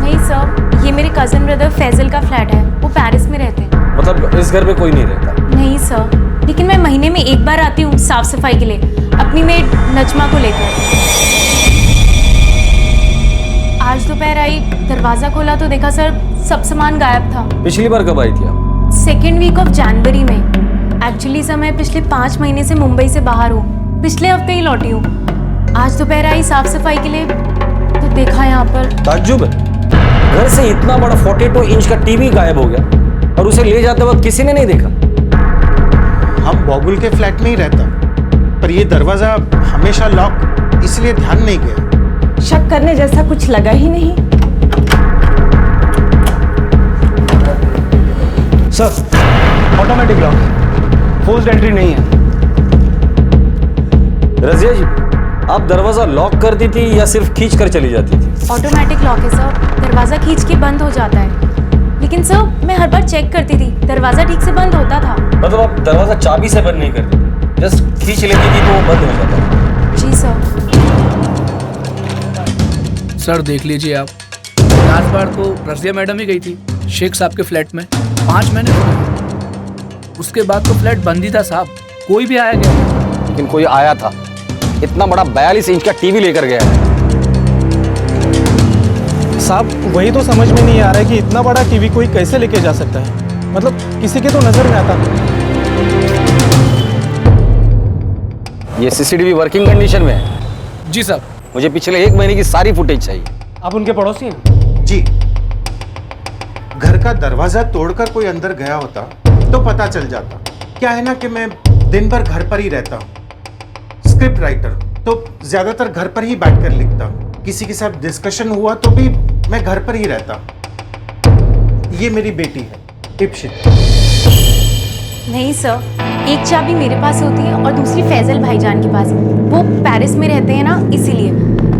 नहीं सर, ये मेरे कजन ब्रदर फैजल का फ्लैट है, वो पेरिस में रहते हैं। मतलब इस घर में कोई नहीं रहता? नहीं सर, लेकिन मैं महीने में एक बार आती हूँ साफ सफाई के लिए अपनी मेड नजमा को लेकर। आज दोपहर आई, दरवाजा खोला तो देखा सर सब सामान गायब था। पिछली बार कब आई थी आप? 2nd वीक ऑफ जनवरी में। एक्चुअली सर मैं पिछले 5 महीने से मुंबई से बाहर हूँ, पिछले हफ्ते ही लौटी हूँ। आज दोपहर आई साफ सफाई के लिए तो देखा यहाँ पर। ताज्जुब है, घर से इतना बड़ा 42 इंच का टीवी गायब हो गया और उसे ले जाते वक्त किसी ने नहीं देखा। हम बॉबुल के फ्लैट में ही रहता, पर ये दरवाजा हमेशा लॉक, इसलिए ध्यान नहीं गया। शक करने जैसा कुछ लगा ही नहीं। Sir automatic lock, forced entry नहीं है। रजिया जी, आप दरवाजा लॉक कर दी थी या सिर्फ खींच कर चली जाती थी? ऑटोमेटिक लॉक है सर, दरवाजा खींच के बंद हो जाता है। लेकिन सर मैं हर बार चेक करती थी, दरवाजा ठीक से बंद होता था। मतलब आप दरवाजा चाबी से बंद नहीं करती, जस्ट खींच लेती थी तो वो बंद हो जाता था? जी सर। सर देख लीजिए आप, लास्ट बार तो रजिया मैडम ही गई थी शेख साहब के फ्लैट में, 5 महीने हो गए। उसके बाद तो फ्लैट बंद ही था साहब, कोई भी आया गया। लेकिन कोई आया था, इतना बड़ा 42 इंच का टीवी लेकर गया है। साहब वही तो समझ में नहीं आ रहा है कि इतना बड़ा टीवी कोई कैसे लेके जा सकता है, मतलब किसी के तो नजर में आता नहीं। ये सीसीटीवी वर्किंग कंडीशन में है? जी साहब। मुझे पिछले 1 महीने की सारी फुटेज चाहिए। आप उनके पड़ोसी हैं? जी। घर का दरवाजा तोड़कर कोई अंदर गया होता तो पता चल जाता। क्या है ना कि मैं दिन भर घर पर ही रहता हूँ, स्क्रिप्ट राइटर, तो ज्यादातर घर पर ही बैठकर लिखता हूँ। किसी के साथ डिस्कशन हुआ तो भी मैं घर पर ही रहता हूँ। ये मेरी बेटी है इप्शित। नहीं सर, एक चाबी मेरे पास होती है और दूसरी फैजल भाईजान के पास। वो पेरिस में रहते हैं ना, इसीलिए।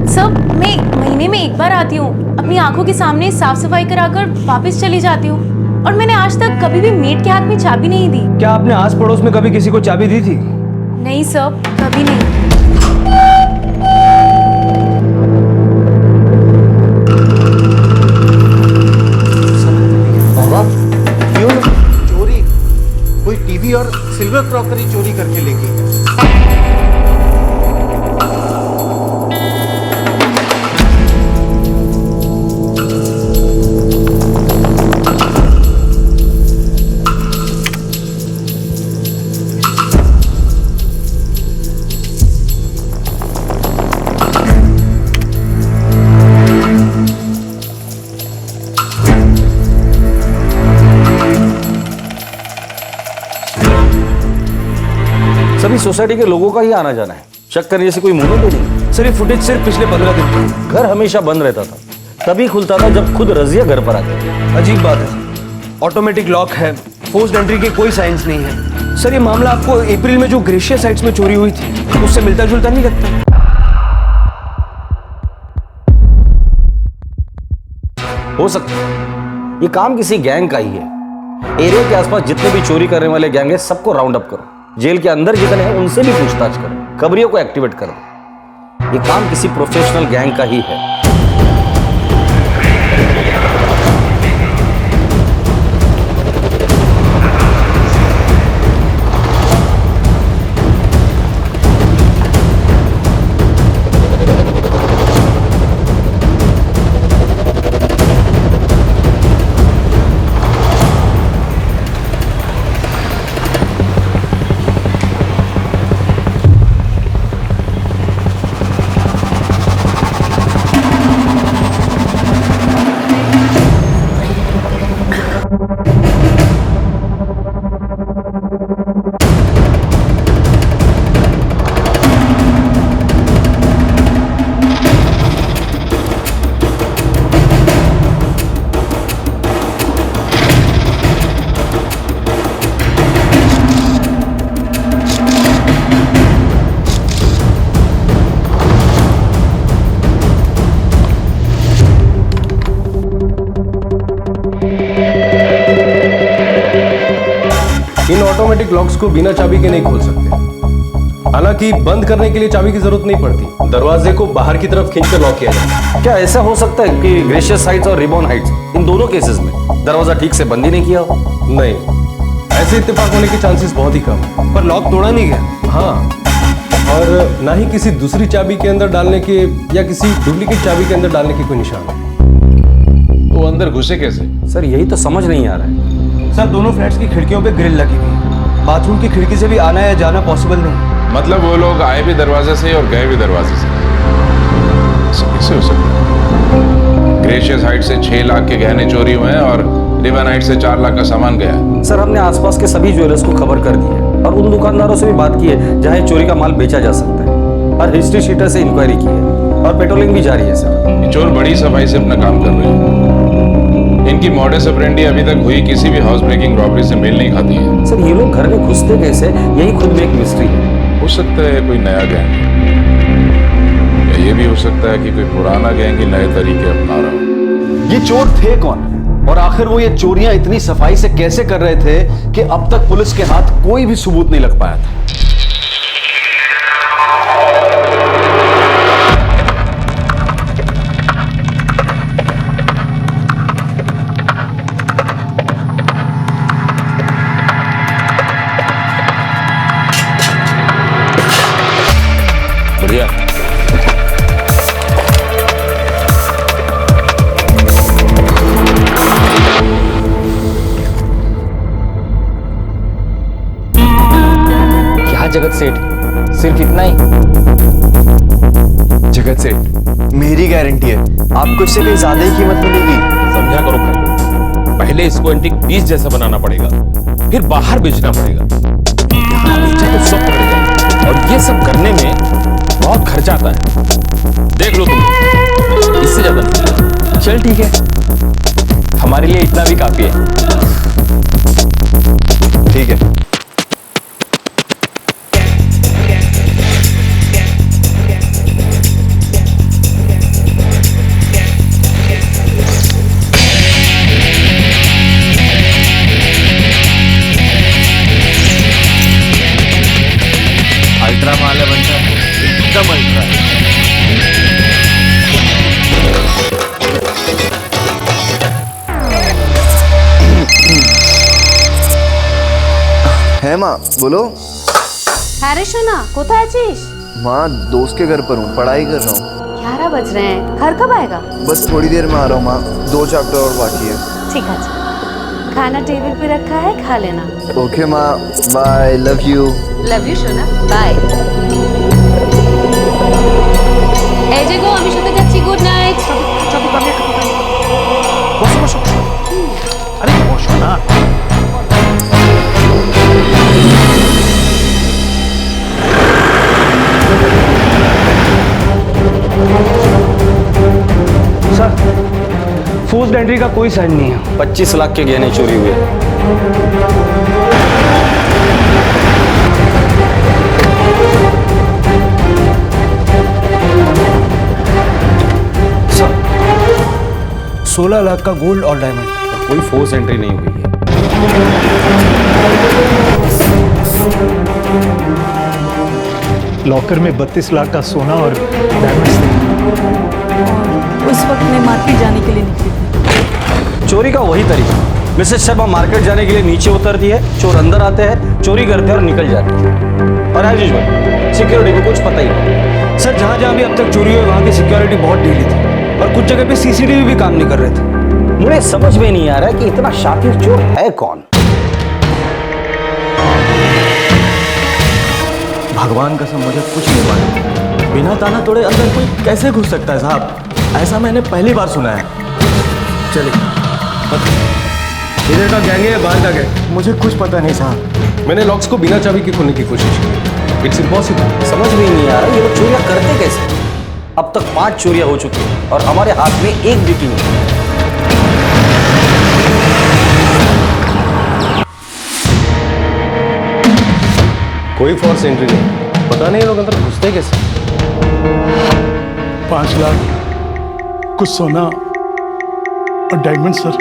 सर मैं महीने महीने में एक बार आती हूँ, अपनी आंखों के सामने साफ सफाई कराकर वापस चली जाती हूँ, और मैंने आज तक कभी भी मेड के हाथ में चाबी नहीं दी। क्या आपने आस पड़ोस में कभी किसी को चाबी दी थी? नहीं सर, कभी नहीं। चोरी, कोई टीवी और सिल्वर क्रॉकरी चोरी करके ले गई है। सभी सोसाइटी के लोगों का ही आना जाना है, शक करने जैसे कोई मूवमेंट ही नहीं। सर ये फुटेज सिर्फ पिछले 15 दिन का। घर हमेशा बंद रहता था, तभी खुलता था जब खुद रजिया घर पर आते। अजीब बात है, ऑटोमेटिक लॉक है, फोर्स्ड एंट्री के कोई साइंस नहीं है। सर ये मामला आपको अप्रैल में जो ग्रेशियस साइट्स में चोरी हुई थी उससे मिलता जुलता नहीं लगता? हो सकता है ये काम किसी गैंग का ही है। एरिया के आसपास जितने भी चोरी करने वाले गैंग है सबको राउंड अप करो, जेल के अंदर जितने हैं उनसे भी पूछताछ करो, खबरियों को एक्टिवेट करो। ये काम किसी प्रोफेशनल गैंग का ही है। इन ऑटोमेटिक लॉक्स को बिना चाबी के नहीं खोल सकते। हालांकि बंद करने के लिए चाबी की जरूरत नहीं पड़ती, दरवाजे को बाहर की तरफ खींचकर लॉक किया जाता है। क्या ऐसा हो सकता है कि ग्रेशियस हाइट्स और रिबॉन हाइट्स इन दोनों केसेस में दरवाजा ठीक से बंद ही नहीं किया हो? नहीं, ऐसे इत्तेफाक होने के चांसेस बहुत ही कम है। पर लॉक तोड़ा नहीं गया। हाँ, और ना ही किसी दूसरी चाबी के अंदर डालने के या किसी डुप्लीकेट चाबी के अंदर डालने के कोई निशान है। तो अंदर घुसे कैसे? सर यही तो समझ नहीं आ रहा है। सर दोनों फ्लैट्स की खिड़कियों पे ग्रिल लगी हुई है, बाथरूम की खिड़की से भी आना या जाना पॉसिबल नहीं। मतलब वो लोग आए भी दरवाजे से और गए भी दरवाजे से। ऐसा कैसे हो सकता है? ग्रेशियस हाइट से 6 लाख के गहने चोरी हुए हैं और रिबन हाइट से 4 लाख का सामान गया है। सर हमने आसपास के सभी ज्वेलर्स को खबर कर दी है और उन दुकानदारों से भी बात की है जहां चोरी का माल बेचा जा सकता है, और हिस्ट्री शीटर से इंक्वायरी की है और पेट्रोलिंग भी जारी है। सर ये चोर बड़ी सफाई से अपना काम कर रहे हैं। इनकी मॉडस ऑपरेंडी अभी तक हुई किसी भी हाउस ब्रेकिंग रॉबरी से मेल नहीं खाती है। सर ये लोग घर में घुसते कैसे, यही खुद में एक मिस्ट्री है। हो सकता है कोई नया गैंग, या ये भी हो सकता है कि कोई पुराना गैंग ही नए तरीके अपना रहा हो। ये चोर थे कौन, और आखिर वो ये चोरियां इतनी सफाई से कैसे कर रहे थे कि अब तक पुलिस के हाथ कोई भी सबूत नहीं लग पाया था? बढ़िया। क्या जगत सेठ, सिर्फ इतना ही? जगत सेठ मेरी गारंटी है आपको इससे कहीं ज्यादा ही कीमत मिलेगी। समझा करो भाई लोग, पहले इसको एंटीक पीस जैसा बनाना पड़ेगा, फिर बाहर बेचना पड़ेगा, यहाँ बेचा तो सब पड़ जाएगा, और ये सब करने में बहुत खर्चा आता है। देख लो तुम, इससे ज्यादा नहीं। चल ठीक है, हमारे लिए इतना भी काफी है। ठीक है। হ্যাঁ মা बोलो। হ্যাঁ রে সোনা, কোথায় আছিস? माँ दोस्त के घर पर हूँ, पढ़ाई कर रहा हूँ। 11 बज रहे हैं, घर कब आएगा? बस थोड़ी देर में आ रहा हूँ माँ, 2 चैप्टर और बाकी है। ठीक है, खाना टेबल पे रखा है, खा लेना। ओके माँ, bye, love you. Love you সোনা, বাই। এই যে গো, আমি শুতে যাচ্ছি, গুড নাইট। বসো বসো। আরে বসো না। सर, फोर्स्ड एंट्री का कोई साइन नहीं है। 25 लाख के गहने चोरी हुए। सर, 16 लाख का गोल्ड और डायमंड। कोई फोर्स एंट्री नहीं हुई है। लॉकर में 32 लाख का सोना और डायमंड्स थे। उस वक्त मैं मार्केट जाने के लिए निकली थी। चोरी का वही तरीका। मिसेस शर्मा मार्केट जाने के लिए नीचे उतरती है, चोर अंदर आते हैं, चोरी करते हैं और निकल जाते हैं। और आशीष भाई, सिक्योरिटी को कुछ पता ही नहीं। सर, जहाँ जहाँ भी अब तक चोरी हुई वहाँ की सिक्योरिटी बहुत ढीली थी और कुछ जगह पे सीसीटीवी भी काम नहीं कर रहे थे। मुझे समझ में नहीं आ रहा है कि इतना शातिर चोर है कौन। भगवान कसम मुझे कुछ नहीं मालूम। बिना ताला तोड़े अंदर कोई कैसे घुस सकता है साहब? ऐसा मैंने पहली बार सुना है। चलिए, इधर का गैंग है या बाहर का गैंग? मुझे कुछ पता नहीं साहब। मैंने लॉक्स को बिना चाबी के खोलने की कोशिश की। It's impossible. समझ में नहीं आ रहा ये लोग चोरियां करते कैसे। अब तक 5 चोरियां हो चुकी हैं और हमारे हाथ में एक भी नहीं है। कोई फोर्स एंट्री नहीं। पता नहीं लोग अंदर घुसते कैसे। 5 लाख, कुछ सोना और डायमंड सर।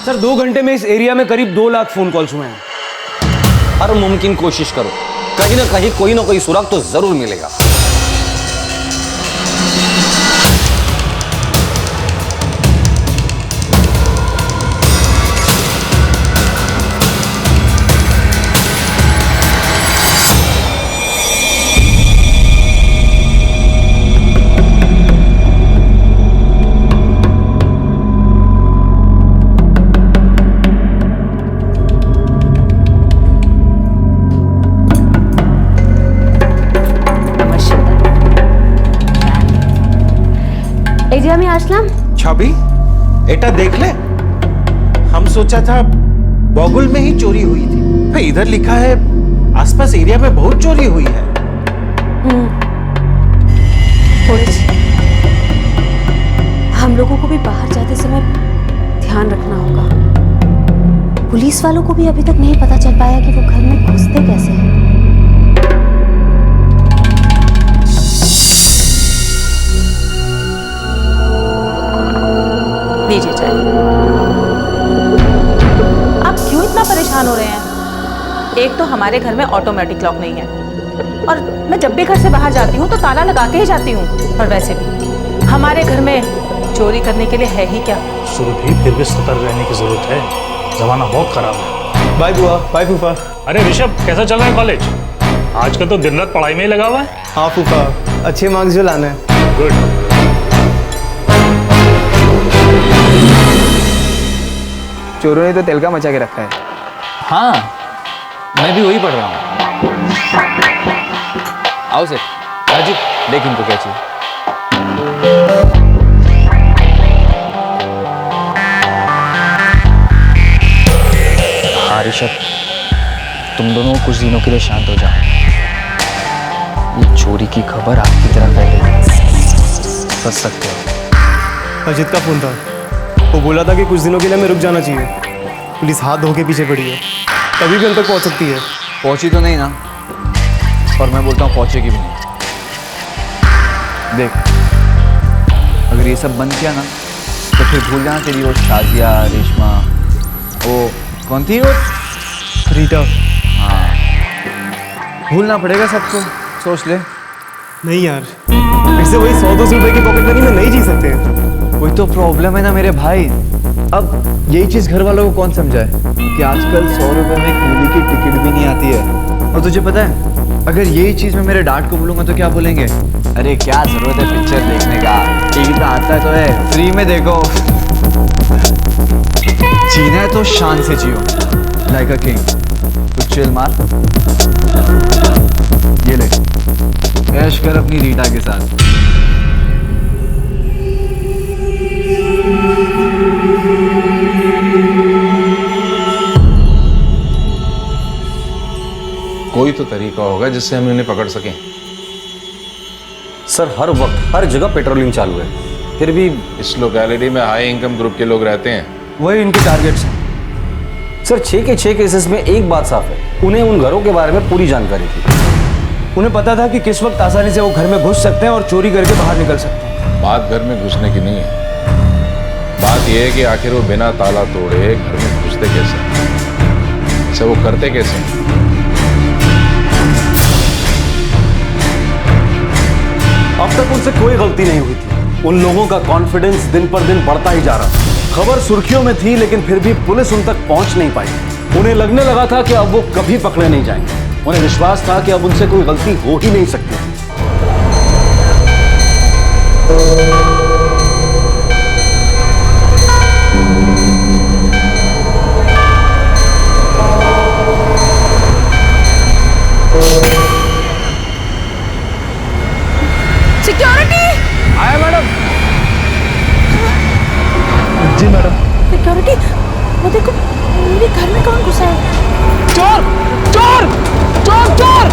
सर, 2 घंटे में इस एरिया में करीब 2 लाख फोन कॉल्स हुए हैं। हर मुमकिन कोशिश करो, कहीं ना कहीं कोई ना कोई सुराग तो जरूर मिलेगा। এই যে আমি আসলাম। छवि, एटा देख ले। हम सोचा था बॉगुल में ही चोरी हुई थी, फिर इधर लिखा है आसपास एरिया में बहुत चोरी हुई है। थोड़ी सी। हम लोगों को भी बाहर जाते समय ध्यान रखना होगा। पुलिस वालों को भी अभी तक नहीं पता चल पाया कि वो घर में घुसते कैसे हैं। लीजिए चाय। आप क्यों इतना परेशान हो रहे हैं? एक तो हमारे घर में ऑटोमेटिक लॉक नहीं है और मैं जब भी घर से बाहर जाती हूँ तो ताला लगा के ही जाती हूँ। और वैसे भी हमारे घर में चोरी करने के लिए है ही क्या। सुरभि, फिर भी सतर्क रहने की जरूरत है। जमाना बहुत खराब है। बाय बुआ, बाय फूफा। अरे ऋषभ, कैसा चल रहा है कॉलेज? आजकल तो दिन रात पढ़ाई में ही लगा हुआ है। हाँ फूफा, अच्छे मार्क्स जो लाना है। गुड। चोरों ने तो तेल का मचा के रखा है। हाँ, मैं भी वही पढ़ रहा हूँ। आओ से राजू, देख इनको क्या चाहिए। हाँ ऋषभ, तुम दोनों कुछ दिनों के लिए शांत हो जाओ। ये चोरी की खबर आपकी तरह फैलेगी। बच सकते हो। अजित का फोन था, वो बोला था कि कुछ दिनों के लिए हमें रुक जाना चाहिए। पुलिस हाथ धो के पीछे पड़ी है, कभी भी हम तक पहुंच सकती है। पहुंची तो नहीं ना, और मैं बोलता हूँ पहुंचेगी भी नहीं। देख, अगर ये सब बंद किया ना तो फिर भूल जाना तेरी वो शादिया, रेशमा, वो कौन थी वो, रीटा। हाँ, भूलना पड़ेगा सबको। सोच ले, नहीं यार, फिर से वही 100-200 रुपए की पॉकेट मनी में नहीं जी सकते हैं। वही तो प्रॉब्लम है ना मेरे भाई। अब यही चीज घर वालों को कौन समझाए कि आजकल 100 रुपए में एक मूवी की टिकट भी नहीं आती है। और तुझे पता है, अगर यही चीज मैं मेरे डैड को बोलूंगा तो क्या बोलेंगे, अरे क्या जरूरत है पिक्चर देखने का, टीवी पे आता है तो है, फ्री में देखो। जीना है तो शान से जियो, लाइक अ किंग। तो चिल मार, ये ले, ऐश कर अपनी रीटा के साथ। कोई तो तरीका होगा जिससे हम इन्हें पकड़ सकें। सर हर वक्त हर जगह पेट्रोलिंग चालू है, फिर भी इस लोकेलिटी में हाई इनकम ग्रुप के लोग रहते हैं। वही इनके टारगेट्स हैं। सर 6 के 6 केसेस में एक बात साफ है, उन्हें उन घरों के बारे में पूरी जानकारी थी। उन्हें पता था कि किस वक्त आसानी से वो घर में घुस सकते हैं और चोरी करके बाहर निकल सकते हैं। बात घर में घुसने की नहीं है, बात यह है कि आखिर वो बिना ताला तोड़े घर में घुसते कैसे, इसे वो करते कैसे। अब तक उनसे कोई गलती नहीं हुई थी। उन लोगों का कॉन्फिडेंस दिन पर दिन बढ़ता ही जा रहा था। खबर सुर्खियों में थी, लेकिन फिर भी पुलिस उन तक पहुंच नहीं पाई। उन्हें लगने लगा था कि अब वो कभी पकड़े नहीं जाएंगे। उन्हें विश्वास था कि अब उनसे कोई गलती हो ही नहीं सकती। सिक्योरिटी आया मैडम। जी मैडम। सिक्योरिटी, वो देखो मेरे घर में कौन घुसा है। चोर चोर चोर चोर।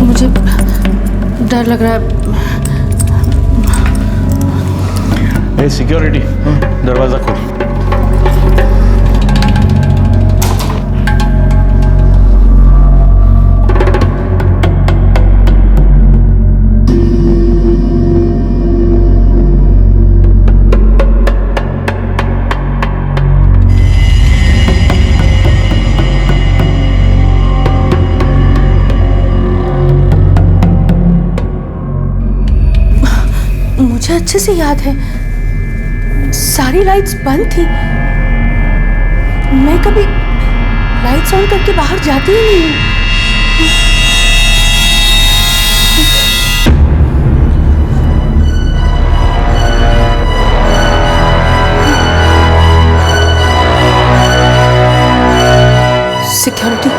मुझे डर लग रहा है। सिक्योरिटी, दरवाजा खोल। मुझे अच्छे से याद है, सारी लाइट्स बंद थी। मैं कभी लाइट्स ऑन करके बाहर जाती ही नहीं हूँ। सिक्योरिटी,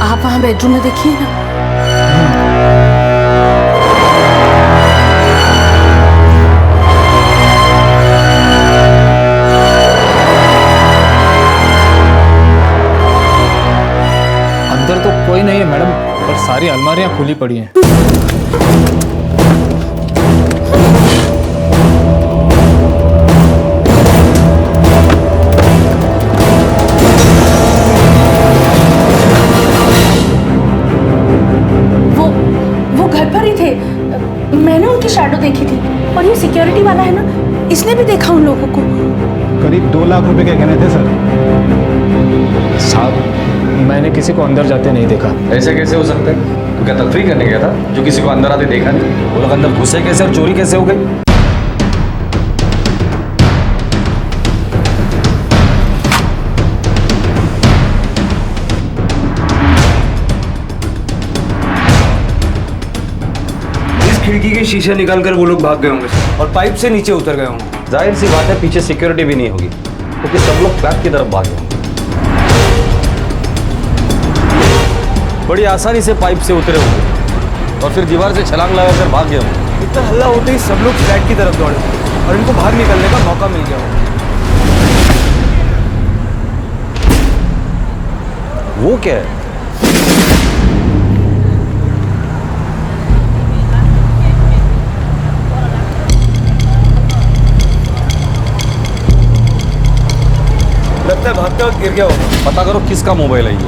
आप वहां बेडरूम में देखिए ना। अंदर तो कोई नहीं है मैडम, पर सारी अलमारियां खुली पड़ी हैं। वो घर पर ही थे, मैंने उनकी शैडो देखी थी। और ये सिक्योरिटी वाला है ना, इसने भी देखा उन लोगों को। करीब 2 लाख रुपए के कहने थे सर। साहब, मैंने किसी को अंदर जाते नहीं देखा। ऐसे कैसे हो सकता है? तो क्या तकरीर करने गया था जो किसी को अंदर आते देखा नहीं? वो लोग अंदर घुसे कैसे और चोरी कैसे हो गई? इस खिड़की के शीशे निकालकर वो लोग भाग गए होंगे सर, और पाइप से नीचे उतर गए होंगे। जाहिर सी बात है पीछे सिक्योरिटी भी नहीं होगी, क्योंकि सब लोग फ्लैट की तरफ भागे होंगे। बड़ी आसानी से पाइप से उतरे होंगे और फिर दीवार से छलांग लगाकर भाग गए होंगे। इतना हल्ला होते ही सब लोग फ्लैट की तरफ दौड़े और इनको बाहर निकलने का मौका मिल गया होगा। वो क्या है? लगता है भागते वक्त गिर गया होगा। पता करो किसका मोबाइल है ये।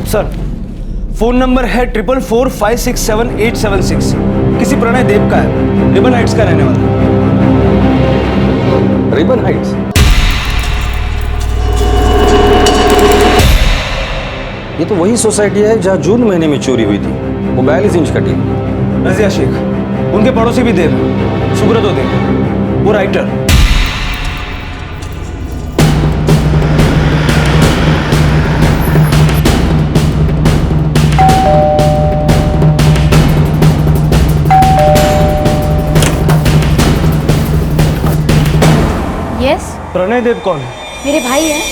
सर, फोन नंबर है 4445678876। किसी प्रणय देव का है, रिबन हाइट्स का रहने वाला। Ribbon Heights? ये तो वही सोसाइटी है जहां जून महीने में चोरी हुई थी। वो 42 इंच का टीवी। रजिया शेख, उनके पड़ोसी भी देव, सुब्रतो देव, वो राइटर। यस, प्रणय देव कौन है? मेरे भाई हैं।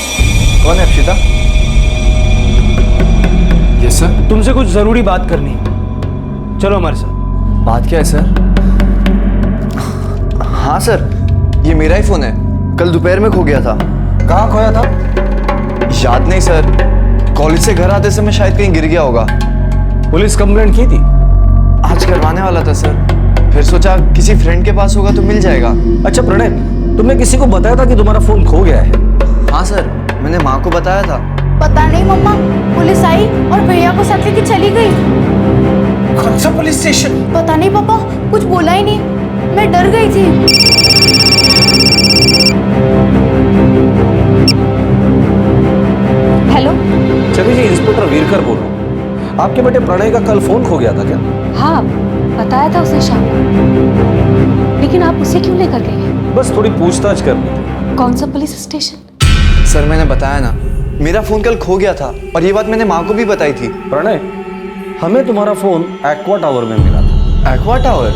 कौन है अक्षिता? Yes sir. तुमसे कुछ जरूरी बात करनी है, चलो हमारे साथ। बात क्या है सर? हाँ सर, ये मेरा ही फोन है, कल दोपहर में खो गया था। कहाँ खोया था? याद नहीं सर, कॉलेज से घर आते समय शायद कहीं गिर गया होगा। पुलिस कंप्लेंट की थी? आज करवाने वाला था सर, फिर सोचा किसी फ्रेंड के पास होगा तो मिल जाएगा। अच्छा प्रणय, तुमने किसी को बताया था कि तुम्हारा फोन खो गया है? हाँ सर, मैंने माँ को बताया था। पता नहीं मम्मा, पुलिस आई और भैया को साथ लेके चली गई। कौन सा पुलिस स्टेशन? पता नहीं पापा, कुछ बोला ही नहीं, मैं डर गई थी। हेलो, छवि जी, इंस्पेक्टर वीरकर बोल रहा हूँ। आपके बेटे प्रणय का कल फोन खो गया था क्या? हाँ, बताया था उसने शाम को, लेकिन आप उसे क्यों लेकर गए? बस थोड़ी पूछताछ करनी थी। कौन सा पुलिस स्टेशन? सर मैंने बताया ना, मेरा फोन कल खो गया था और ये बात मैंने माँ को भी बताई थी। प्रणय, हमें तुम्हारा फोन एक्वा टावर में मिला था। Aqua tower?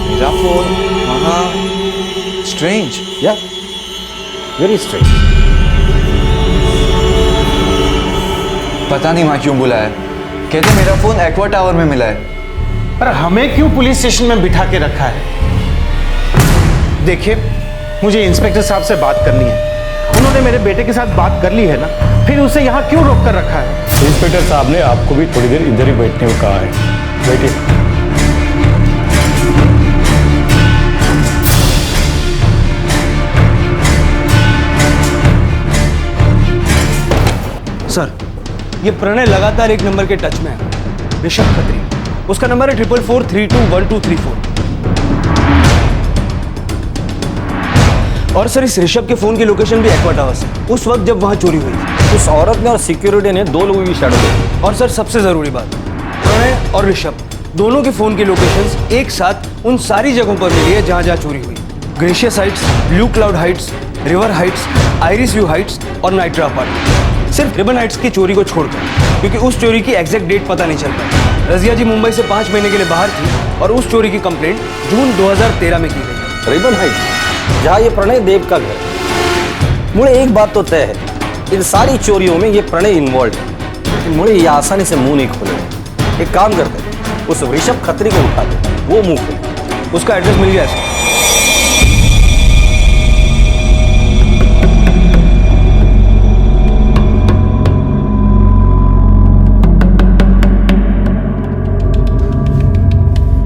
मेरा फोन वहाँ? स्ट्रेंज। या वेरी स्ट्रेंज। पता नहीं माँ क्यों बुलाया, कहते मेरा फोन एक्वा टावर में मिला है। पर हमें क्यों पुलिस स्टेशन में बिठा के रखा है? देखिए, मुझे इंस्पेक्टर साहब से बात करनी है। उन्होंने मेरे बेटे के साथ बात कर ली है ना, फिर उसे यहाँ क्यों रोक कर रखा है? इंस्पेक्टर साहब ने आपको भी थोड़ी देर इधर ही बैठने को कहा है, बैठिए। सर, ये प्रणय लगातार एक नंबर के टच में है, ऋषभ खत्री। उसका नंबर है 4443212234। और सर, इस ऋषभ के फोन की लोकेशन भी एक्वा टावर से, उस वक्त जब वहां चोरी हुई थी। उस औरत ने और सिक्योरिटी ने 2 लोगों की शैडो देखी। और सर, सबसे जरूरी बात, प्रणय और ऋषभ दोनों के फोन की लोकेशंस एक साथ उन सारी जगहों पर मिली है जहां जहां चोरी हुई। Gracious heights, blue cloud heights, river heights, iris view heights और नाइट्रा अपार्टमेंट। सिर्फ रिबन हाइट्स की चोरी को छोड़कर, क्योंकि उस चोरी की एग्जैक्ट डेट पता नहीं चल पाई। रजिया जी मुंबई से 5 महीने के लिए बाहर थी और उस चोरी की कंप्लेंट जून 2013 में की गई। रिबन हाइट्स, जहाँ ये प्रणय देव का घर है। मुझे एक बात तो तय है, इन सारी चोरियों में ये प्रणय इन्वॉल्व है, लेकिन मुझे ये आसानी से मुंह नहीं खोलेगा। एक काम करते हैं, उस ऋषभ खत्री को उठा दे, वो मुंह खोले। उसका एड्रेस मिल गया है।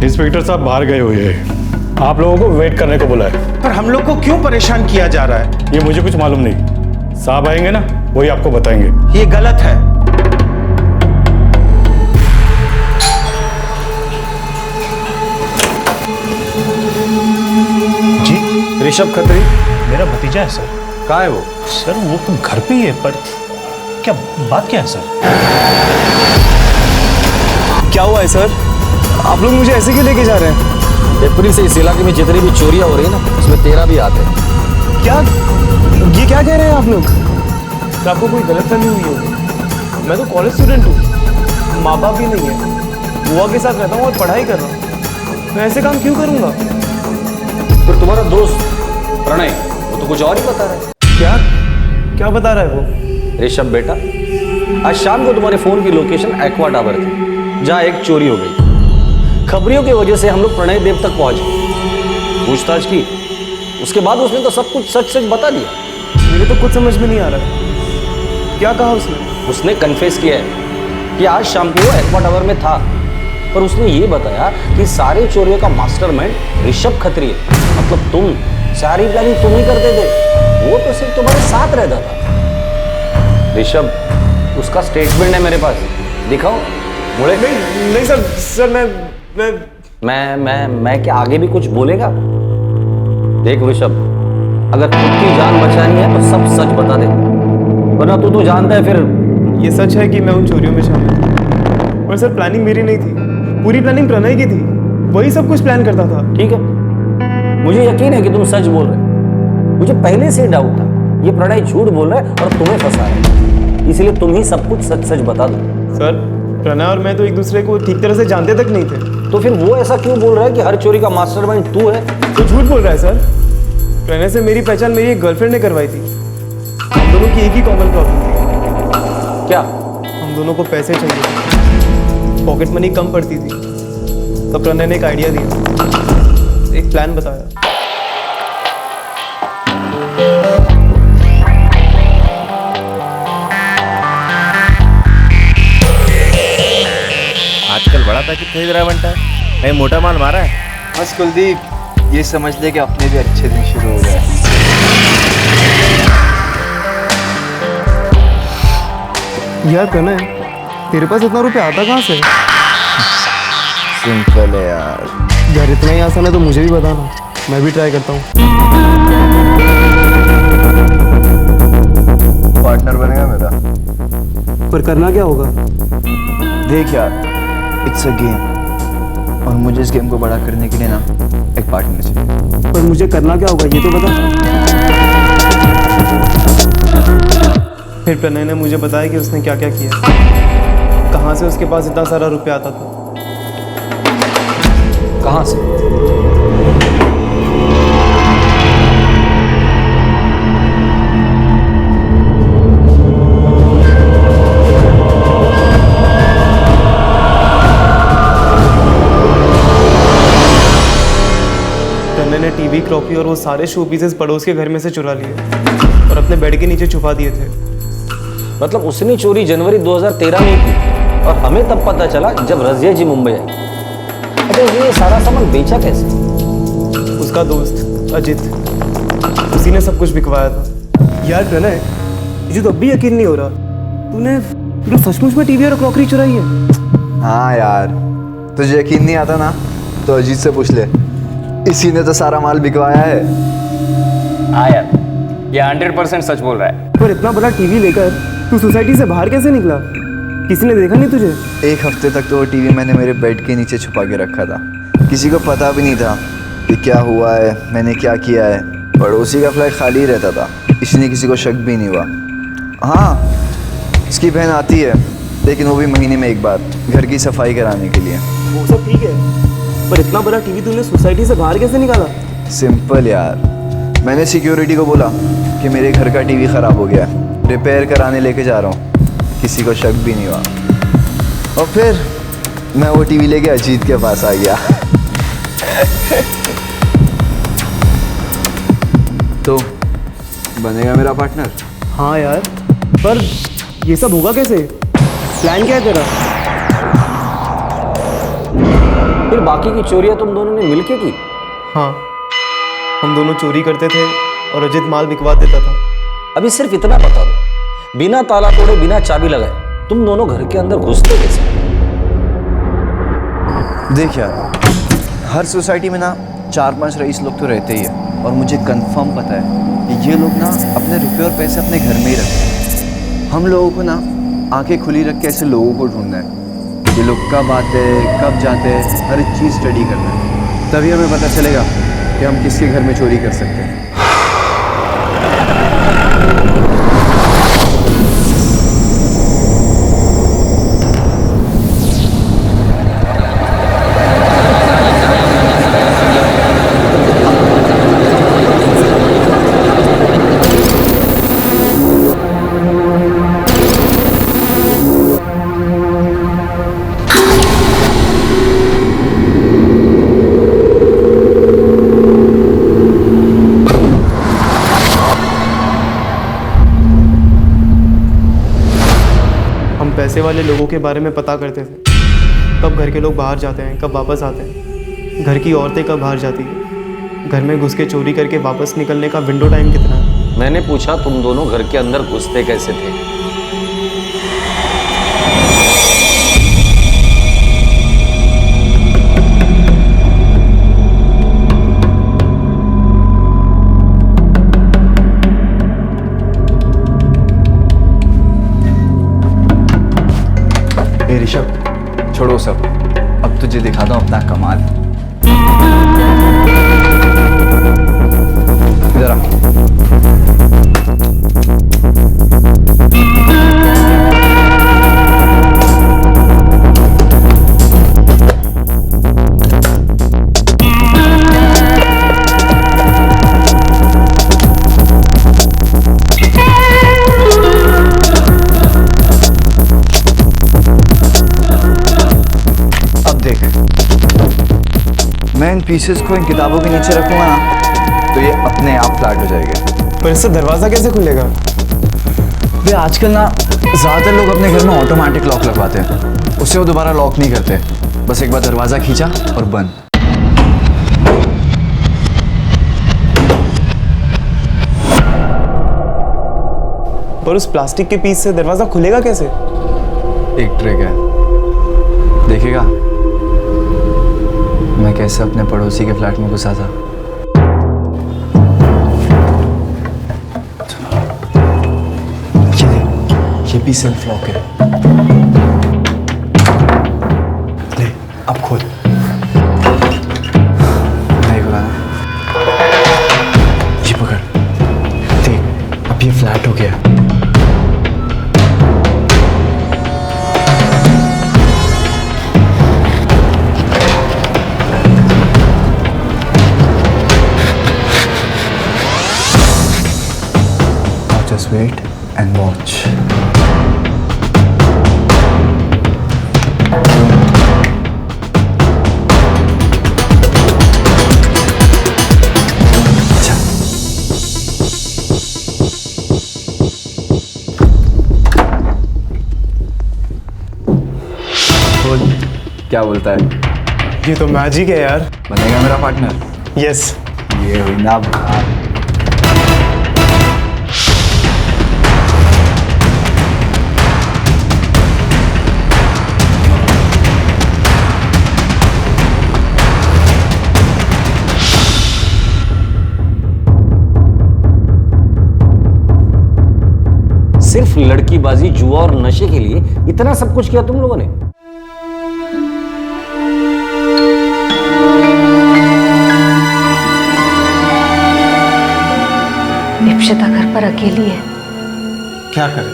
इंस्पेक्टर साहब बाहर गए हुए हैं, आप लोगों को वेट करने को बोला है। पर हम लोग को क्यों परेशान किया जा रहा है? ये मुझे कुछ मालूम नहीं, साहब आएंगे ना वही आपको बताएंगे। ये गलत है। जी, ऋषभ खत्री मेरा भतीजा है सर। कहाँ है वो? सर वो तो घर पे ही है, पर क्या बात क्या है सर? क्या हुआ है सर? आप लोग मुझे ऐसे क्यों लेके जा रहे हैं? अप्रैल से इस इलाके में जितनी भी चोरियां हो रही है ना, उसमें तेरा भी हाथ है। क्या ये क्या कह रहे हैं आप लोग? तो आपको कोई गलतफहमी हुई होगी। मैं तो कॉलेज स्टूडेंट हूँ, माँ बाप भी नहीं है, बुआ के साथ रहता हूँ और पढ़ाई कर रहा हूँ। मैं ऐसे काम क्यों करूँगा? फिर तुम्हारा दोस्त प्रणय, वो तो कुछ और ही बता रहा है। क्या क्या बता रहा है वो? ऋषभ बेटा, आज शाम को तुम्हारे फोन की लोकेशन एक्वा टावर थी, जहाँ एक चोरी हो गई। खबरियों की वजह से हम लोग प्रणय देव तक पहुंचे, पूछताछ की, उसके बाद उसने तो सब कुछ सच सच बता दिया। मुझे तो कुछ समझ में नहीं आ रहा। क्या कहा उसने? उसने कन्फेस किया है कि आज शाम को वो एक्वा टावर में था, पर उसने ये बताया कि सारे चोरियों का मास्टरमाइंड ऋषभ खत्री है। मतलब तुम, सारी प्लानिंग तुम ही करते थे, वो तो सिर्फ तुम्हारे साथ रहता था। ऋषभ, उसका स्टेटमेंट है मेरे पास, दिखाओ। मुड़े नहीं सर मैं क्या आगे भी कुछ बोलेगा? देख ऋषभ, अगर खुद की जान बचानी है तो सब सच बता दे, वरना तू तो जानता है फिर। ये सच है कि मैं उन चोरियों में शामिल था, और सर प्लानिंग मेरी नहीं थी, पूरी प्लानिंग प्रणय की थी, वही सब कुछ प्लान करता था। ठीक है, मुझे यकीन है कि तुम सच बोल रहे हो। मुझे पहले से डाउट था ये प्रणय झूठ बोल रहा है और तुम्हें फंसा है, इसलिए तुम ही सब कुछ सच सच बता दो। सर प्रणय और मैं तो एक दूसरे को ठीक तरह से जानते तक नहीं थे। तो फिर वो ऐसा क्यों बोल रहा है कि हर चोरी का मास्टरमाइंड तू है? तो झूठ बोल रहा है सर। प्रणय से मेरी पहचान मेरी एक गर्लफ्रेंड ने करवाई थी। हम दोनों की एक ही कॉमन प्रॉब्लम थी। क्या? हम दोनों को पैसे चाहिए थे, पॉकेट मनी कम पड़ती थी। तब प्रणय ने एक आइडिया दिया, एक प्लान बताया। आजकल बड़ा पैकेट खरीद रहा है बंटा, कहीं मोटा माल मारा है? बस कुलदीप, ये समझ ले कि अपने भी अच्छे दिन शुरू हो गए। यार प्रणय, तेरे पास इतना रुपया आता कहाँ से? सिंपल है यार। यार इतना ही आसान है तो मुझे भी बताना, मैं भी ट्राई करता हूँ। पार्टनर बनेगा मेरा। पर करना क्या होगा? देख यार, इट्स अ गेम, और मुझे इस गेम को बड़ा करने के लिए ना एक पार्टनर चाहिए। पर मुझे करना क्या होगा ये तो बता। फिर प्रणय ने मुझे बताया कि उसने क्या क्या किया, कहाँ से उसके पास इतना सारा रुपया आता था। कहाँ से? प्रणय ने टीवी, क्रॉकरी और वो सारे शो पीसेस पड़ोस के घर में से चुरा लिए और अपने बेड के नीचे छुपा दिए थे। मतलब उसने चोरी जनवरी 2013 में की और हमें तब पता चला जब रजिया जी मुंबई आई। अच्छा, उसने ये सारा सामान बेचा कैसे? उसका दोस्त अजित, उसी ने सब कुछ बिकवाया था। यार प्रणय, मुझे तो अब भी यकीन नहीं हो रहा, तूने सचमुच में टीवी और क्रॉकरी चुराई है? हाँ यार, तुझे यकीन नहीं आता ना तो अजीत से पूछ ले, इसी ने तो सारा माल बिकवाया है। हाँ यार, ये 100% सच बोल रहा है। पर इतना बड़ा टीवी लेकर तू सोसाइटी से बाहर कैसे निकला? किसी ने देखा नहीं तुझे? एक हफ्ते तक तो वो टीवी मैंने मेरे बेड के नीचे छुपा के रखा था, किसी को पता भी नहीं था कि क्या हुआ है, मैंने क्या किया है। पड़ोसी का फ्लैट खाली रहता था, इसलिए किसी को शक भी नहीं हुआ। हाँ, इसकी बहन आती है, लेकिन वो भी महीने में एक बार घर की सफाई कराने के लिए। वो सब ठीक है, पर इतना बड़ा टीवी तूने सोसाइटी से बाहर कैसे निकाला? सिंपल यार, मैंने सिक्योरिटी को बोला कि मेरे घर का टीवी ख़राब हो गया, रिपेयर कराने लेके जा रहा हूँ। किसी को शक भी नहीं हुआ, और फिर मैं वो टीवी लेके अजीत के पास आ गया। तो बनेगा मेरा पार्टनर? हाँ यार, पर ये सब होगा कैसे? प्लान क्या है तेरा? फिर बाकी की चोरियां तुम दोनों ने मिलके की? हाँ, हम दोनों चोरी करते थे और अजित माल बिकवा देता था। अभी सिर्फ इतना बता दो, बिना ताला तोड़े, बिना चाबी लगाए तुम दोनों घर के अंदर घुसते कैसे? देख यार, हर सोसाइटी में ना 4-5 रईस लोग तो रहते ही है, और मुझे कंफर्म पता है कि ये लोग ना अपने रुपए और पैसे अपने घर में ही रखते हैं। हम लोगों को ना आंखें खुली रख के ऐसे लोगों को ढूंढना है, ये लोग कब आते हैं, कब जाते हैं, हर एक चीज़ स्टडी करना है, तभी हमें पता चलेगा कि हम किसके घर में चोरी कर सकते हैं। पैसे वाले लोगों के बारे में पता करते थे, कब घर के लोग बाहर जाते हैं, कब वापस आते हैं, घर की औरतें कब बाहर जाती हैं। घर में घुस के चोरी करके वापस निकलने का विंडो टाइम कितना है? मैंने पूछा तुम दोनों घर के अंदर घुसते कैसे थे? ए ऋषभ, छोड़ो सब, अब तुझे दिखाता हूँ अपना कमाल। इधर आ। मैं इन पीसेस को इन किताबों के नीचे रखूंगा ना, तो ये अपने आप फ्लैट हो जाएगा। पर इससे दरवाजा कैसे खुलेगा? वे आजकल ना ज़्यादातर लोग अपने घर में ऑटोमेटिक लॉक लगवाते हैं, उससे वो दोबारा लॉक नहीं करते, बस एक बार दरवाजा खींचा और बंद। पर उस प्लास्टिक के पीस से दरवाजा खुलेगा कैसे? एक ट्रिक है, देखेगा मैं कैसे अपने पड़ोसी के फ्लैट में घुसा था। ये भी सेल्फ लॉक है। ले, अब खोल। नहीं खुला ना? ये पकड़, देख अब ये फ्लैट हो गया। Just wait and watch. अच्छा। बोल, क्या बोलता है? ये तो मैजिक है यार। बनेगा मेरा पार्टनर? यस। ये हुई ना बात। सिर्फ लड़कीबाजी, जुआ और नशे के लिए इतना सब कुछ किया तुम लोगों ने? इप्सिता घर पर अकेली है। क्या करें,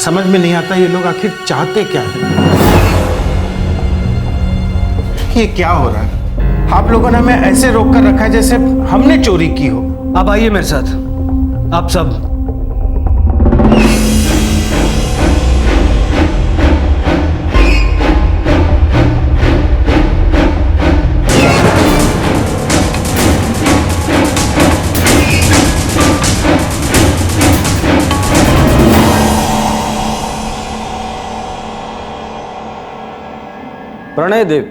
समझ में नहीं आता ये लोग आखिर चाहते क्या है। ये क्या हो रहा है? आप लोगों ने हमें ऐसे रोक कर रखा है जैसे हमने चोरी की हो। आप आइए मेरे साथ, आप सब। प्रणय देव,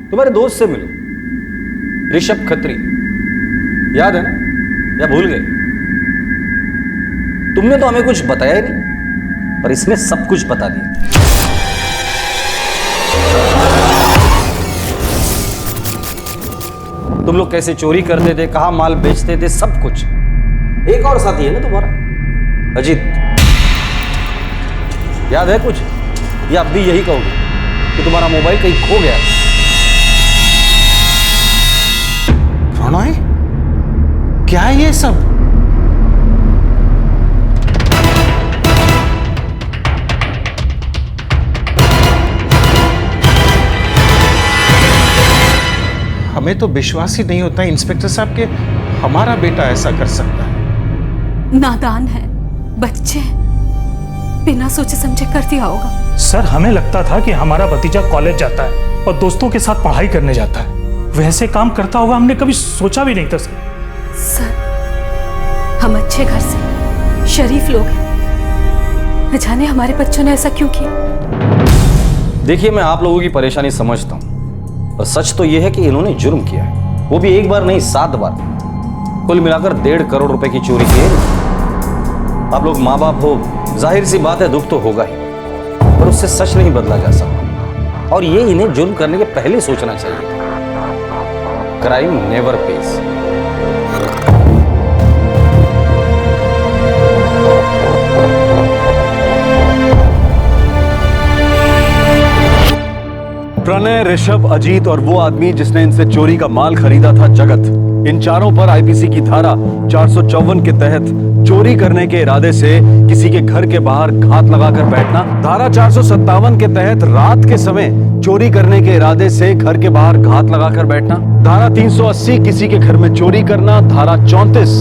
तुम्हारे दोस्त से मिलो, ऋषभ खत्री, याद है ना या भूल गए? तुमने तो हमें कुछ बताया ही नहीं, पर इसने सब कुछ बता दिया। तुम लोग कैसे चोरी करते थे, कहां माल बेचते थे, सब कुछ। एक और साथी है ना तुम्हारा, अजीत, याद है कुछ? या अब भी यही कहोगे कि तुम्हारा मोबाइल कहीं खो गया? प्रणय, क्या है ये सब? हमें तो विश्वास ही नहीं होता इंस्पेक्टर साहब के हमारा बेटा ऐसा कर सकता है। नादान है, बच्चे, बिना सोचे समझे कर दिया होगा। सर, हमें लगता था कि हमारा भतीजा कॉलेज जाता है और दोस्तों के साथ पढ़ाई करने जाता है, वैसे काम करता होगा, हमने कभी सोचा भी नहीं था सर। सर, हम अच्छे घर से शरीफ लोग हैं, न जाने हमारे बच्चों ने ऐसा क्यों किया। देखिए, मैं आप लोगों की परेशानी समझता हूं, और सच तो यह है कि इन्होंने जुर्म किया है, वो भी एक बार नहीं 7 बार। कुल मिलाकर 1.5 करोड़ रुपए की चोरी की है। आप लोग माँ बाप हो, जाहिर सी बात है दुख तो होगा ही, पर उससे सच नहीं बदला जा सकता। और ये इन्हें जुर्म करने के पहले सोचना चाहिए। Crime never pays. Pranay, Rishabh, Ajit और वो आदमी जिसने इनसे चोरी का माल खरीदा था, जगत, इन चारों पर आईपीसी की धारा 454 के तहत चोरी करने के इरादे से किसी के घर के बाहर घात लगाकर बैठना, धारा 457 के तहत रात के समय चोरी करने के इरादे से घर के बाहर घात लगाकर बैठना, धारा 380 किसी के घर में चोरी करना, धारा 34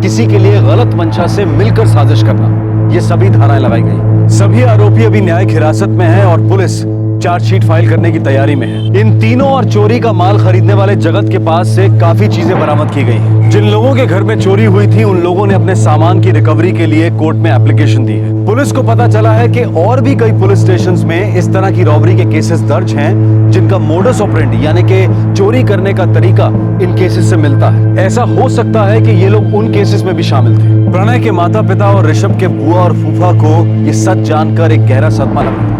किसी के लिए गलत मंशा से मिलकर साजिश करना, ये सभी धाराएं लगाई गई। सभी आरोपी अभी न्यायिक हिरासत में हैं और पुलिस चार्जशीट फाइल करने की तैयारी में है। इन तीनों और चोरी का माल खरीदने वाले जगत के पास से काफी चीजें बरामद की गई हैं। जिन लोगों के घर में चोरी हुई थी उन लोगों ने अपने सामान की रिकवरी के लिए कोर्ट में एप्लीकेशन दी है। पुलिस को पता चला है कि और भी कई पुलिस स्टेशंस में इस तरह की रॉबरी के केसेस दर्ज हैं, जिनका मोडस ऑपरेंडी यानी कि चोरी करने का तरीका इन केसेस से मिलता है। ऐसा हो सकता है कि ये लोग उन केसेस में भी शामिल थे। प्रणय के माता पिता और ऋषभ के बुआ और फूफा को ये सच जानकर एक गहरा सदमा लगा,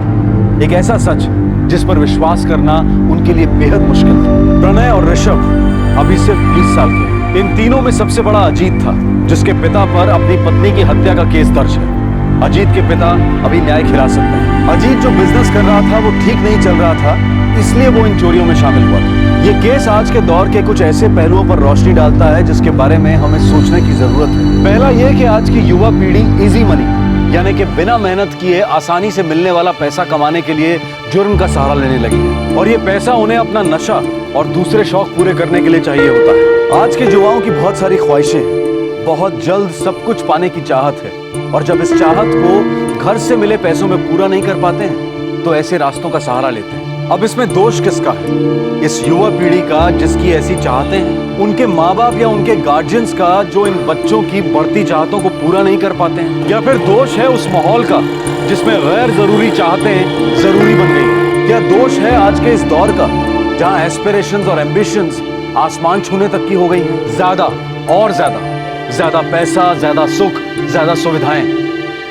एक ऐसा सच जिस पर विश्वास करना उनके लिए बेहद मुश्किल था। प्रणय और ऋषभ अभी सिर्फ 20 साल के। इन तीनों में सबसे बड़ा अजीत था, जिसके पिता पर अपनी पत्नी की हत्या का केस दर्ज है। अजीत के पिता अभी न्यायिक हिरासत में। अजीत जो बिजनेस कर रहा था वो ठीक नहीं चल रहा था, इसलिए वो इन चोरियों में शामिल हुआ था। ये केस आज के दौर के कुछ ऐसे पहलुओं पर रोशनी डालता है जिसके बारे में हमें सोचने की जरूरत है। पहला ये कि आज की युवा पीढ़ी इजी मनी यानी कि बिना मेहनत किए आसानी से मिलने वाला पैसा कमाने के लिए जुर्म का सहारा लेने लगी है, और ये पैसा उन्हें अपना नशा और दूसरे शौक पूरे करने के लिए चाहिए होता है। आज के युवाओं की बहुत सारी ख्वाहिशें हैं, बहुत जल्द सब कुछ पाने की चाहत है, और जब इस चाहत को घर से मिले पैसों में पूरा नहीं कर पाते हैं तो ऐसे रास्तों का सहारा लेते हैं। अब इसमें दोष किसका है? इस युवा पीढ़ी का जिसकी ऐसी चाहतें हैं, उनके माँ बाप या उनके गार्जियंस का जो इन बच्चों की बढ़ती चाहतों को पूरा नहीं कर पाते हैं, या फिर दोष है उस माहौल का जिसमें गैर जरूरी चाहतें जरूरी बन गई? क्या दोष है आज के इस दौर का जहाँ एस्पिरेशंस और एम्बिशंस आसमान छूने तक की हो गई हैं? ज्यादा और ज्यादा पैसा, ज्यादा सुख, ज्यादा सुविधाएं,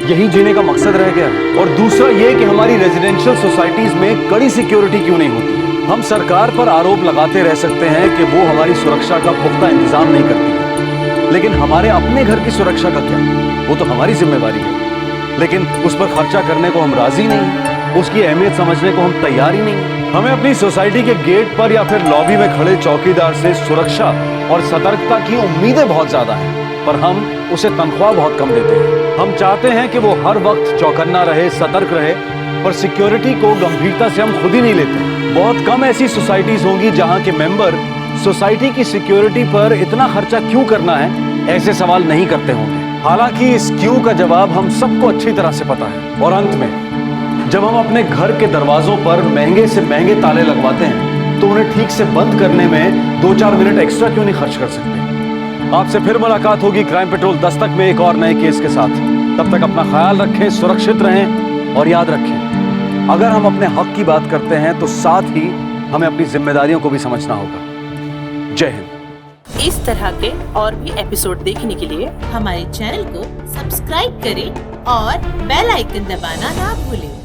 यही जीने का मकसद रह गया। और दूसरा ये कि हमारी रेजिडेंशियल सोसाइटीज में कड़ी सिक्योरिटी क्यों नहीं होती है? हम सरकार पर आरोप लगाते रह सकते हैं कि वो हमारी सुरक्षा का पुख्ता इंतजाम नहीं करती है, लेकिन हमारे अपने घर की सुरक्षा का क्या? वो तो हमारी जिम्मेवारी है, लेकिन उस पर खर्चा करने को हम राजी नहीं, उसकी अहमियत समझने को हम तैयार ही नहीं। हमें अपनी सोसाइटी के गेट पर या फिर लॉबी में खड़े चौकीदार से सुरक्षा और सतर्कता की उम्मीदें बहुत ज्यादा हैं, पर हम उसे तनख्वाह बहुत कम देते हैं। हम चाहते हैं कि वो हर वक्त चौकन्ना रहे, सतर्क रहे, पर सिक्योरिटी को गंभीरता से हम खुद ही नहीं लेते। बहुत कम ऐसी सोसाइटीज होंगी जहां के मेंबर सोसाइटी की सिक्योरिटी पर इतना खर्चा क्यों करना है ऐसे सवाल नहीं करते होंगे। हालांकि इस क्यों का जवाब हम सबको अच्छी तरह से पता है। और अंत में जब हम अपने घर के दरवाजों पर महंगे से महंगे ताले लगवाते हैं तो उन्हें ठीक से बंद करने में 2-4 मिनट एक्स्ट्रा क्यों नहीं खर्च कर सकते? आपसे फिर मुलाकात होगी क्राइम पेट्रोल दस्तक में एक और नए केस के साथ। तब तक अपना ख्याल रखें, सुरक्षित रहें, और याद रखें, अगर हम अपने हक की बात करते हैं तो साथ ही हमें अपनी जिम्मेदारियों को भी समझना होगा। जय हिंद। इस तरह के और भी एपिसोड देखने के लिए हमारे चैनल को सब्सक्राइब करें और बेल आइकन दबाना ना भूलें।